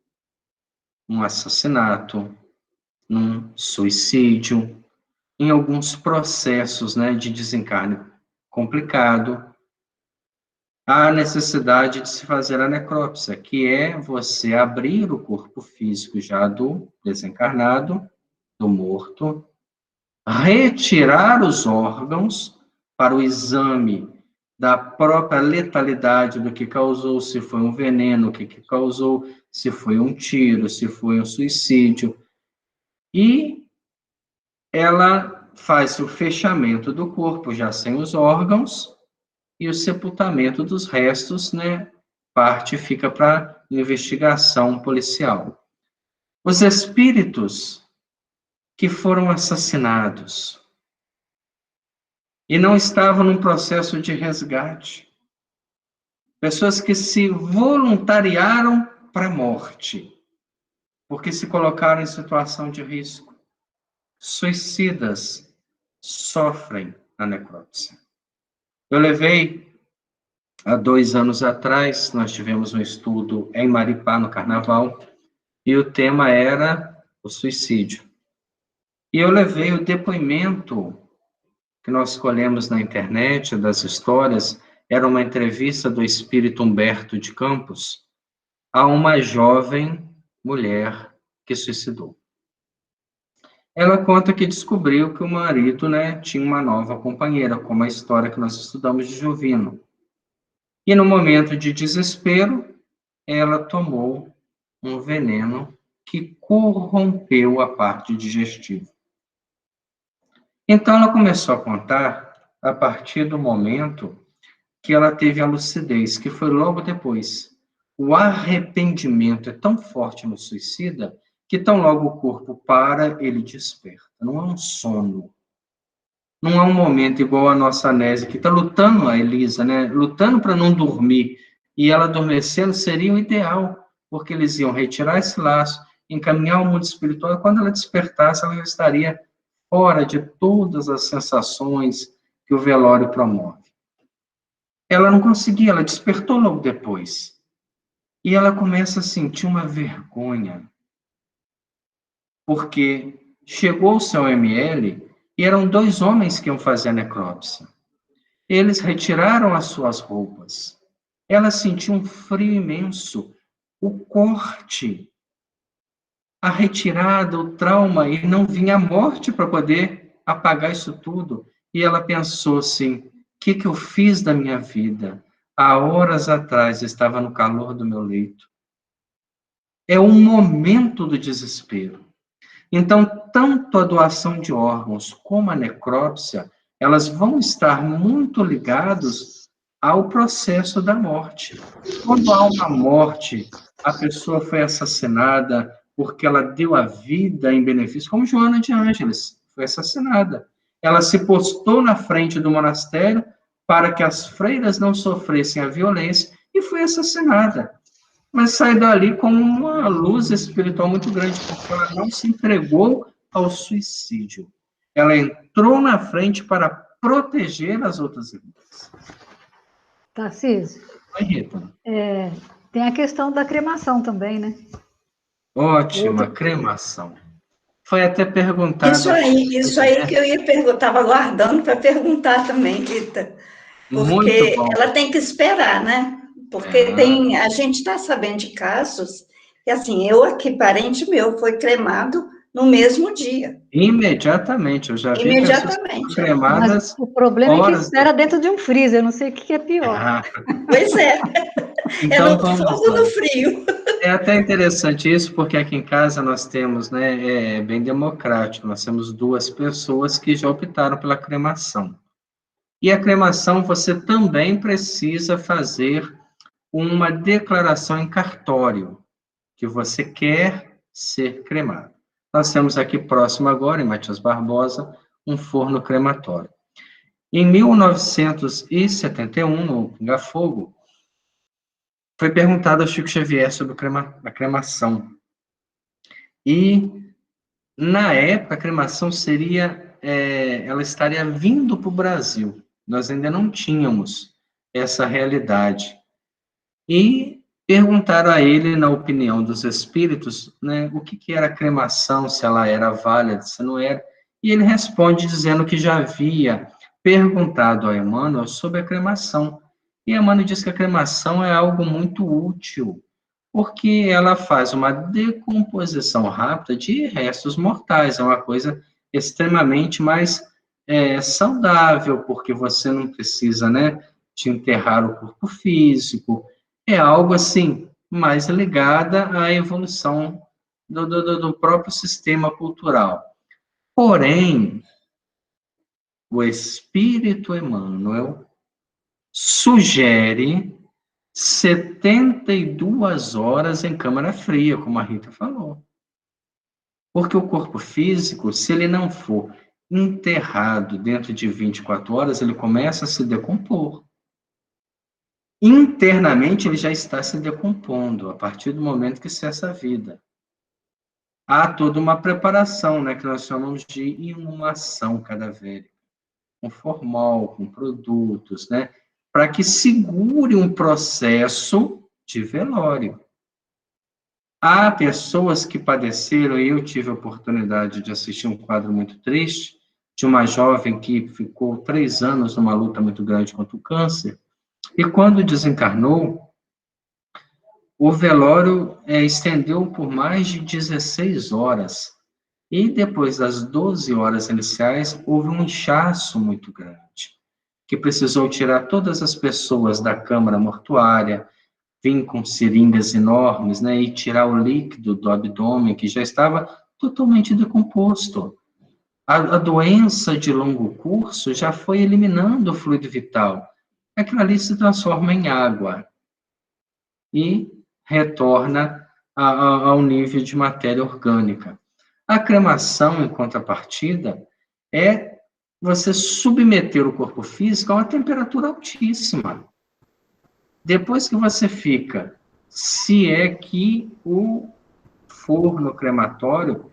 num assassinato, num suicídio, em alguns processos, de desencarne complicado, há a necessidade de se fazer a necrópsia, que é você abrir o corpo físico já do desencarnado, do morto, retirar os órgãos para o exame da própria letalidade do que causou, se foi um veneno, o que causou, se foi um tiro, se foi um suicídio. E ela faz o fechamento do corpo já sem os órgãos, e o sepultamento dos restos, parte fica para investigação policial. Os espíritos que foram assassinados e não estavam num processo de resgate, pessoas que se voluntariaram para a morte, porque se colocaram em situação de risco, suicidas, sofrem a necrópsia. Eu levei, há 2 anos atrás, nós tivemos um estudo em Maripá, no Carnaval, e o tema era o suicídio. E eu levei o depoimento que nós escolhemos na internet, das histórias, era uma entrevista do espírito Humberto de Campos a uma jovem mulher que suicidou. Ela conta que descobriu que o marido, né, tinha uma nova companheira, como a história que nós estudamos de Jovino. E no momento de desespero, ela tomou um veneno que corrompeu a parte digestiva. Então, ela começou a contar a partir do momento que ela teve a lucidez, que foi logo depois. O arrependimento é tão forte no suicida que tão logo o corpo para, ele desperta. Não é um sono. Não é um momento igual a nossa Nésia, que está lutando, a Elisa, né? Lutando para não dormir. E ela adormecendo seria o ideal, porque eles iam retirar esse laço, encaminhar o mundo espiritual, e quando ela despertasse, ela já estaria fora de todas as sensações que o velório promove. Ela não conseguia, ela despertou logo depois. E ela começa a sentir uma vergonha, porque chegou o seu ML e eram 2 homens que iam fazer a necrópsia. Eles retiraram as suas roupas. Ela sentiu um frio imenso, o corte, a retirada, o trauma, e não vinha a morte para poder apagar isso tudo. E ela pensou assim, o que eu fiz da minha vida? Há horas atrás estava no calor do meu leito. É um momento do desespero. Então, tanto a doação de órgãos como a necrópsia, elas vão estar muito ligados ao processo da morte. Quando há uma morte, a pessoa foi assassinada porque ela deu a vida em benefício, como Joana de Ângeles foi assassinada. Ela se postou na frente do monastério para que as freiras não sofressem a violência e foi assassinada. Mas sai dali com uma luz espiritual muito grande, porque ela não se entregou ao suicídio. Ela entrou na frente para proteger as outras irmãs. Tarcísio, Oi, Rita. tem a questão da cremação também, né? Ótima, cremação. Foi até perguntado... Isso aí que eu ia perguntar, estava aguardando para perguntar também, Rita. Muito Porque bom. ela tem que esperar, né? Porque a gente está sabendo de casos que, assim, eu aqui, parente meu, foi cremado no mesmo dia. Imediatamente, eu já vi Imediatamente. pessoas cremadas. Mas o problema é que horas espera dentro de um freezer, eu não sei o que é pior. Pois é. Então, é no fogo no frio. É até interessante isso, porque aqui em casa nós temos, né, é bem democrático, nós temos 2 pessoas que já optaram pela cremação. E a cremação você também precisa fazer uma declaração em cartório, que você quer ser cremado. Nós temos aqui próximo agora, em Matias Barbosa, um forno crematório. Em 1971, no Pinga Fogo, foi perguntado ao Chico Xavier sobre a cremação. E, na época, a cremação seria, ela estaria vindo para o Brasil. Nós ainda não tínhamos essa realidade. E perguntaram a ele, na opinião dos espíritos, né, o que era a cremação, se ela era válida, se não era. E ele responde dizendo que já havia perguntado a Emmanuel sobre a cremação. E Emmanuel diz que a cremação é algo muito útil, porque ela faz uma decomposição rápida de restos mortais, é uma coisa extremamente mais saudável, porque você não precisa, né, de enterrar o corpo físico, é algo assim, mais ligada à evolução do próprio sistema cultural. Porém, o Espírito Emmanuel sugere 72 horas em câmara fria, como a Rita falou. Porque o corpo físico, se ele não for enterrado dentro de 24 horas, ele começa a se decompor. Internamente, ele já está se decompondo, a partir do momento que cessa a vida. Há toda uma preparação, né, que nós chamamos de inumação cadavérica, com formol, com produtos, né, para que segure um processo de velório. Há pessoas que padeceram, e eu tive a oportunidade de assistir um quadro muito triste, de uma jovem que ficou 3 anos numa luta muito grande contra o câncer, e quando desencarnou, o velório estendeu por mais de 16 horas. E depois das 12 horas iniciais, houve um inchaço muito grande, que precisou tirar todas as pessoas da câmara mortuária, vir com seringas enormes, né, e tirar o líquido do abdômen, que já estava totalmente decomposto. A doença de longo curso já foi eliminando o fluido vital. Aquilo ali se transforma em água e retorna ao nível de matéria orgânica. A cremação, em contrapartida, é você submeter o corpo físico a uma temperatura altíssima. Depois que você fica, se é que o forno crematório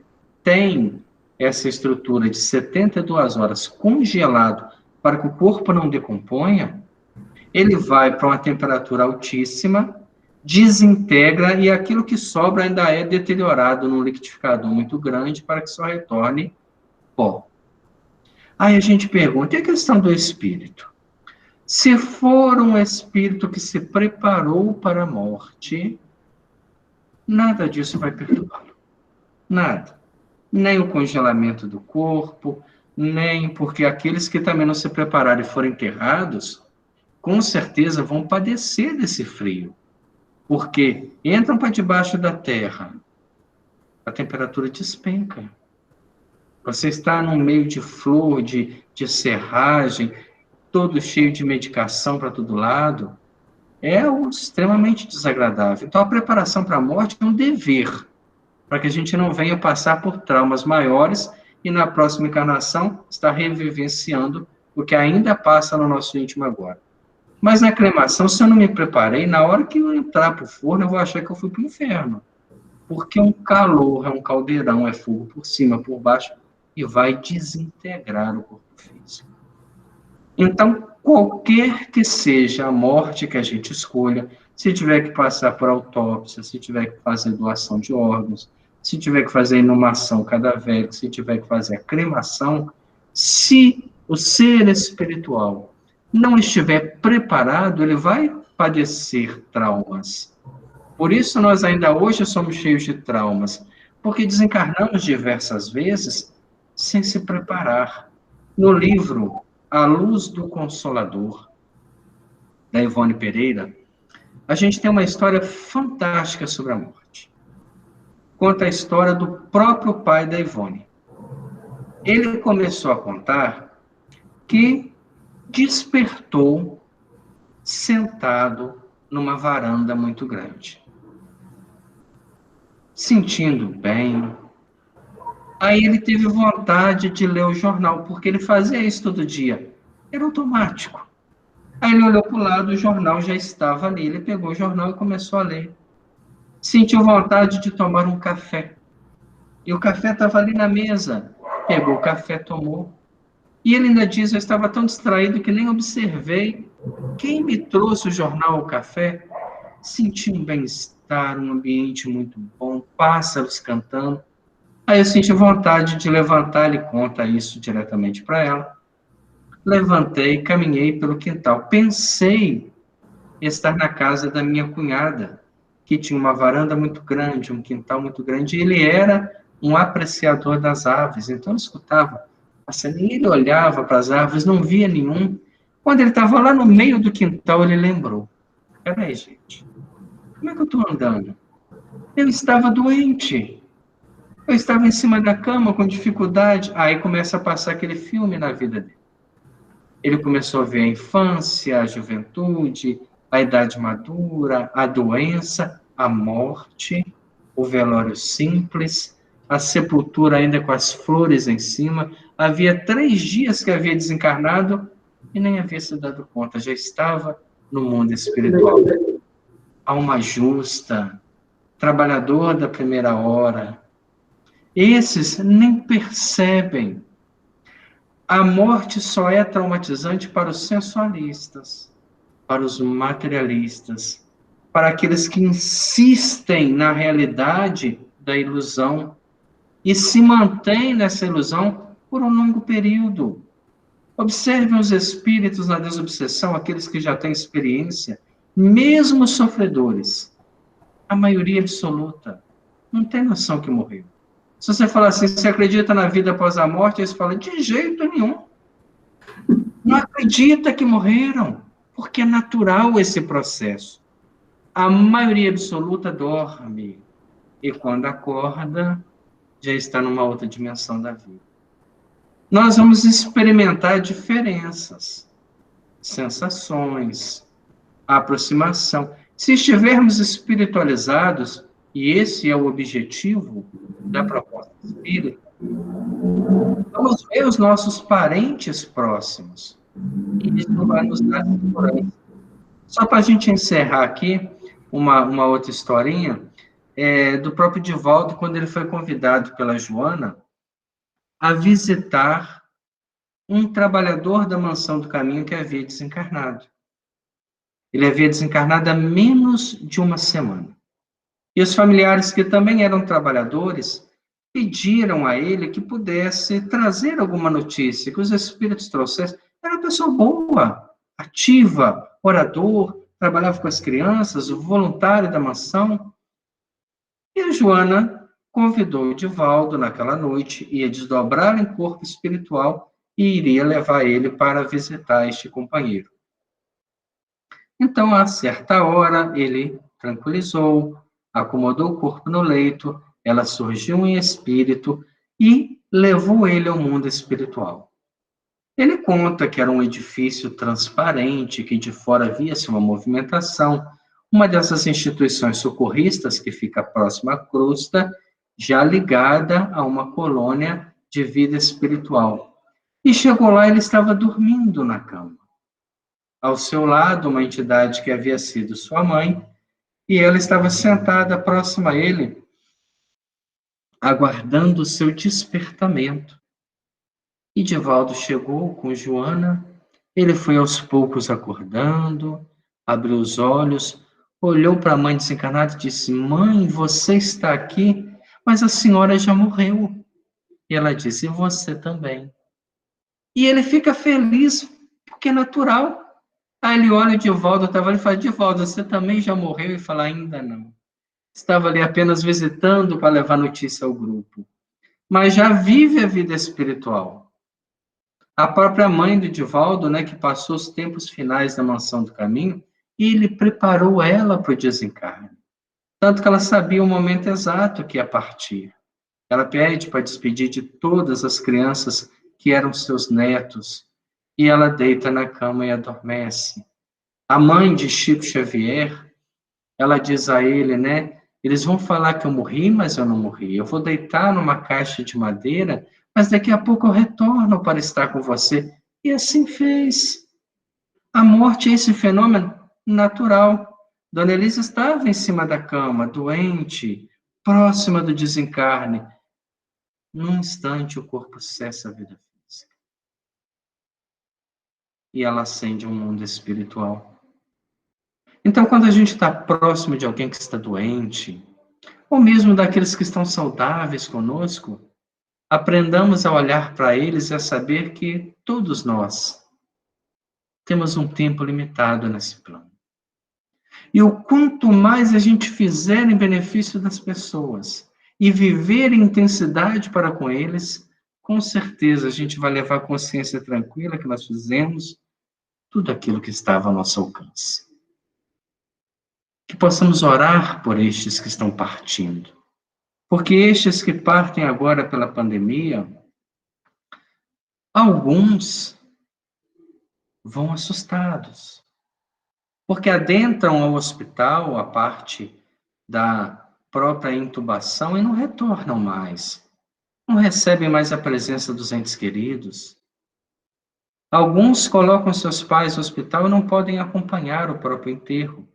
tem essa estrutura de 72 horas congelado para que o corpo não decomponha, ele vai para uma temperatura altíssima, desintegra e aquilo que sobra ainda é deteriorado num liquidificador muito grande para que só retorne pó. Aí a gente pergunta, e a questão do espírito? Se for um espírito que se preparou para a morte, nada disso vai perturbá-lo. Nada. Nem o congelamento do corpo, nem porque aqueles que também não se prepararam e foram enterrados, com certeza vão padecer desse frio. Porque entram para debaixo da terra, a temperatura despenca. Você está no meio de flor, de serragem, todo cheio de medicação para todo lado, é algo extremamente desagradável. Então, a preparação para a morte é um dever, para que a gente não venha passar por traumas maiores e, na próxima encarnação, estar revivenciando o que ainda passa no nosso íntimo agora. Mas na cremação, se eu não me preparei, na hora que eu entrar para o forno, eu vou achar que eu fui para o inferno. Porque um calor, é um caldeirão, é fogo por cima, por baixo, e vai desintegrar o corpo físico. Então, qualquer que seja a morte que a gente escolha, se tiver que passar por autópsia, se tiver que fazer doação de órgãos, se tiver que fazer inumação cadavérica, se tiver que fazer a cremação, se o ser espiritual não estiver preparado, ele vai padecer traumas. Por isso, nós ainda hoje somos cheios de traumas, porque desencarnamos diversas vezes sem se preparar. No livro A Luz do Consolador, da Ivone Pereira, a gente tem uma história fantástica sobre a morte. Conta a história do próprio pai da Ivone. Ele começou a contar que despertou sentado numa varanda muito grande, sentindo bem. Aí ele teve vontade de ler o jornal, porque ele fazia isso todo dia. Era automático. Aí ele olhou para o lado, o jornal já estava ali. Ele pegou o jornal e começou a ler. Sentiu vontade de tomar um café. E o café estava ali na mesa. Pegou o café, tomou. E ele ainda diz, eu estava tão distraído que nem observei quem me trouxe o jornal, o café. Senti um bem-estar, um ambiente muito bom, pássaros cantando. Aí eu senti vontade de levantar, ele conta isso diretamente para ela. Levantei, caminhei pelo quintal. Pensei em estar na casa da minha cunhada, que tinha uma varanda muito grande, um quintal muito grande, e ele era um apreciador das aves, então eu escutava, assim, ele olhava para as árvores, não via nenhum. Quando ele estava lá no meio do quintal, ele lembrou, peraí, gente, como é que eu estou andando? Eu estava doente, eu estava em cima da cama com dificuldade. Aí começa a passar aquele filme na vida dele. Ele começou a ver a infância, a juventude, a idade madura, a doença, a morte, o velório simples, a sepultura ainda com as flores em cima. Havia 3 dias que havia desencarnado e nem havia se dado conta, já estava no mundo espiritual. Alma justa, trabalhador da primeira hora. Esses nem percebem. A morte só é traumatizante para os sensualistas, para os materialistas, para aqueles que insistem na realidade da ilusão e se mantêm nessa ilusão por um longo período. Observem os espíritos na desobsessão, aqueles que já têm experiência, mesmo os sofredores. A maioria absoluta não tem noção que morreu. Se você falar assim, você acredita na vida após a morte? Eles falam, de jeito nenhum. Não acredita que morreram, porque é natural esse processo. A maioria absoluta dorme, e quando acorda, já está numa outra dimensão da vida. Nós vamos experimentar diferenças, sensações, aproximação. Se estivermos espiritualizados, e esse é o objetivo da proposta espírita, vamos ver os nossos parentes próximos. E isso vai nos dar segurança. Só para a gente encerrar aqui, uma outra historinha, do próprio Divaldo, quando ele foi convidado pela Joana a visitar um trabalhador da Mansão do Caminho que havia desencarnado. Ele havia desencarnado há menos de uma semana. E os familiares, que também eram trabalhadores, pediram a ele que pudesse trazer alguma notícia, que os espíritos trouxessem. Era uma pessoa boa, ativa, orador, trabalhava com as crianças, o voluntário da mansão. E a Joana convidou o Divaldo naquela noite, ia desdobrar em corpo espiritual e iria levar ele para visitar este companheiro. Então, a certa hora, ele tranquilizou, acomodou o corpo no leito, ela surgiu em espírito e levou ele ao mundo espiritual. Ele conta que era um edifício transparente, que de fora via-se uma movimentação, uma dessas instituições socorristas que fica próxima à crosta, já ligada a uma colônia de vida espiritual. E chegou lá, ele estava dormindo na cama. Ao seu lado, uma entidade que havia sido sua mãe, e ela estava sentada próxima a ele, aguardando o seu despertamento. E Divaldo chegou com Joana, ele foi aos poucos acordando, abriu os olhos, olhou para a mãe desencarnada e disse, mãe, você está aqui, mas a senhora já morreu. E ela disse, e você também. E ele fica feliz, porque é natural. Aí ele olha o Divaldo, estava ali e fala, Divaldo, você também já morreu? E fala, ainda não. Estava ali apenas visitando para levar notícia ao grupo. Mas já vive a vida espiritual. A própria mãe do Divaldo, né, que passou os tempos finais da Mansão do Caminho, e ele preparou ela para o desencarne. Tanto que ela sabia o momento exato que ia partir. Ela pede para despedir de todas as crianças que eram seus netos, e ela deita na cama e adormece. A mãe de Chico Xavier, ela diz a ele, né, eles vão falar que eu morri, mas eu não morri. Eu vou deitar numa caixa de madeira, mas daqui a pouco eu retorno para estar com você. E assim fez. A morte é esse fenômeno natural. Dona Elisa estava em cima da cama, doente, próxima do desencarne. Num instante, o corpo cessa a vida física. E ela ascende um mundo espiritual. Então, quando a gente está próximo de alguém que está doente, ou mesmo daqueles que estão saudáveis conosco, aprendamos a olhar para eles e a saber que todos nós temos um tempo limitado nesse plano. E o quanto mais a gente fizer em benefício das pessoas e viver em intensidade para com eles, com certeza a gente vai levar a consciência tranquila que nós fizemos tudo aquilo que estava ao nosso alcance. Que possamos orar por estes que estão partindo. Porque estes que partem agora pela pandemia, alguns vão assustados. Porque adentram ao hospital a parte da própria intubação e não retornam mais. Não recebem mais a presença dos entes queridos. Alguns colocam seus pais no hospital e não podem acompanhar o próprio enterro,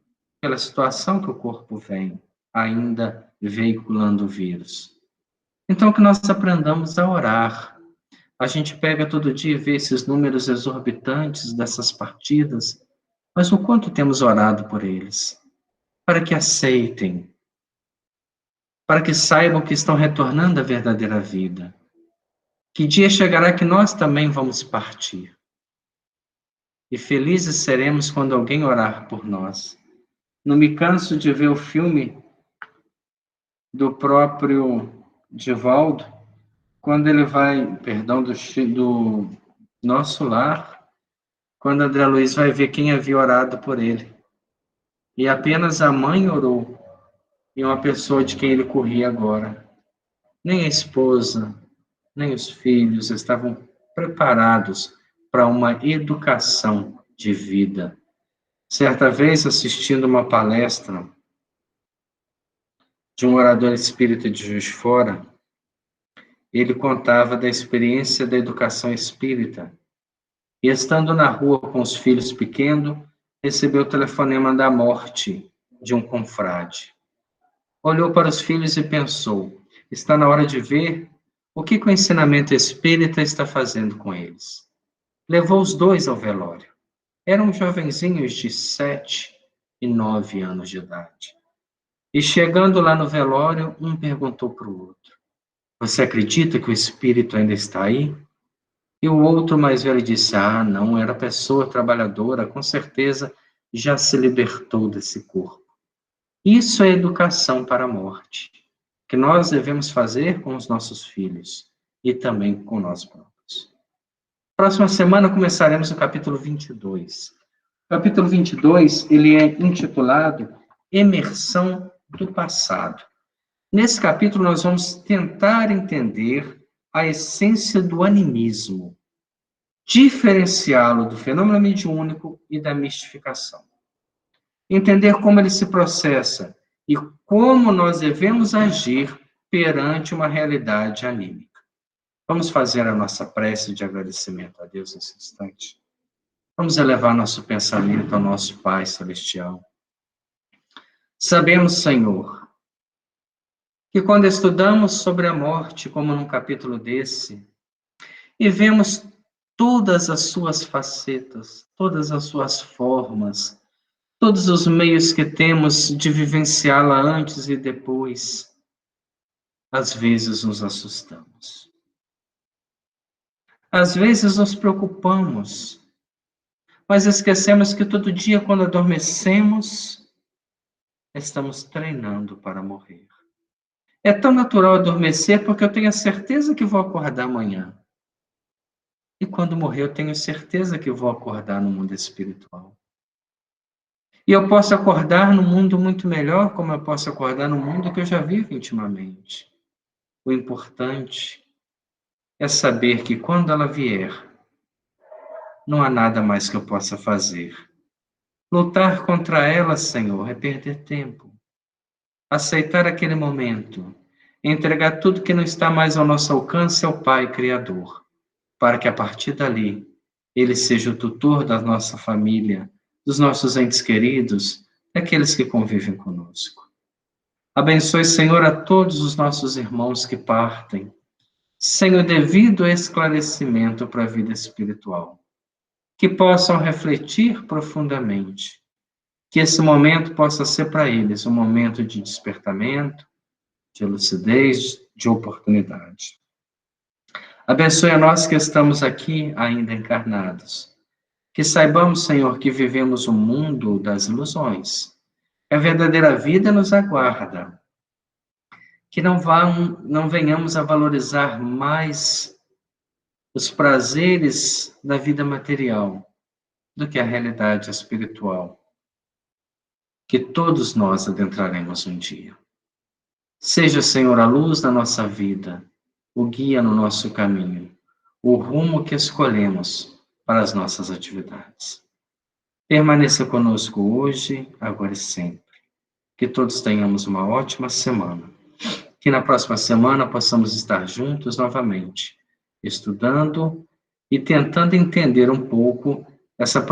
pela situação que o corpo vem, ainda veiculando o vírus. Então, que nós aprendamos a orar. A gente pega todo dia e vê esses números exorbitantes dessas partidas, mas o quanto temos orado por eles? Para que aceitem, para que saibam que estão retornando à verdadeira vida. Que dia chegará que nós também vamos partir. E felizes seremos quando alguém orar por nós. Não me canso de ver o filme do próprio Divaldo, quando ele vai, perdão, do Nosso Lar, quando André Luiz vai ver quem havia orado por ele. E apenas a mãe orou, e uma pessoa de quem ele corria agora. Nem a esposa, nem os filhos estavam preparados para uma educação de vida. Certa vez, assistindo uma palestra de um orador espírita de Juiz de Fora, ele contava da experiência da educação espírita. E estando na rua com os filhos pequenos, recebeu o telefonema da morte de um confrade. Olhou para os filhos e pensou: está na hora de ver o que o ensinamento espírita está fazendo com eles. Levou os dois ao velório. Eram jovenzinhos de 7 e 9 anos de idade. E chegando lá no velório, um perguntou para o outro: você acredita que o espírito ainda está aí? E o outro mais velho disse: ah, não, era pessoa trabalhadora, com certeza já se libertou desse corpo. Isso é educação para a morte, que nós devemos fazer com os nossos filhos e também com nós próprios. Próxima semana começaremos o capítulo 22. O capítulo 22, ele é intitulado Emersão do Passado. Nesse capítulo nós vamos tentar entender a essência do animismo, diferenciá-lo do fenômeno mediúnico e da mistificação. Entender como ele se processa e como nós devemos agir perante uma realidade anímica. Vamos fazer a nossa prece de agradecimento a Deus nesse instante. Vamos elevar nosso pensamento ao nosso Pai Celestial. Sabemos, Senhor, que quando estudamos sobre a morte, como num capítulo desse, e vemos todas as suas facetas, todas as suas formas, todos os meios que temos de vivenciá-la antes e depois, às vezes nos assustamos. Às vezes nos preocupamos, mas esquecemos que todo dia, quando adormecemos, estamos treinando para morrer. É tão natural adormecer porque eu tenho a certeza que vou acordar amanhã. E quando morrer, eu tenho certeza que vou acordar no mundo espiritual. E eu posso acordar no mundo muito melhor, como eu posso acordar no mundo que eu já vivo intimamente. O importante é saber que quando ela vier, não há nada mais que eu possa fazer. Lutar contra ela, Senhor, é perder tempo. Aceitar aquele momento, entregar tudo que não está mais ao nosso alcance ao Pai Criador, para que a partir dali, Ele seja o tutor da nossa família, dos nossos entes queridos, daqueles que convivem conosco. Abençoe, Senhor, a todos os nossos irmãos que partem, sem o devido esclarecimento para a vida espiritual, que possam refletir profundamente, que esse momento possa ser para eles um momento de despertamento, de lucidez, de oportunidade. Abençoe a nós que estamos aqui ainda encarnados. Que saibamos, Senhor, que vivemos um mundo das ilusões. A verdadeira vida nos aguarda. Que não venhamos a valorizar mais os prazeres da vida material do que a realidade espiritual, que todos nós adentraremos um dia. Seja, Senhor, a luz da nossa vida, o guia no nosso caminho, o rumo que escolhemos para as nossas atividades. Permaneça conosco hoje, agora e sempre. Que todos tenhamos uma ótima semana. Que na próxima semana possamos estar juntos novamente, estudando e tentando entender um pouco essa proposta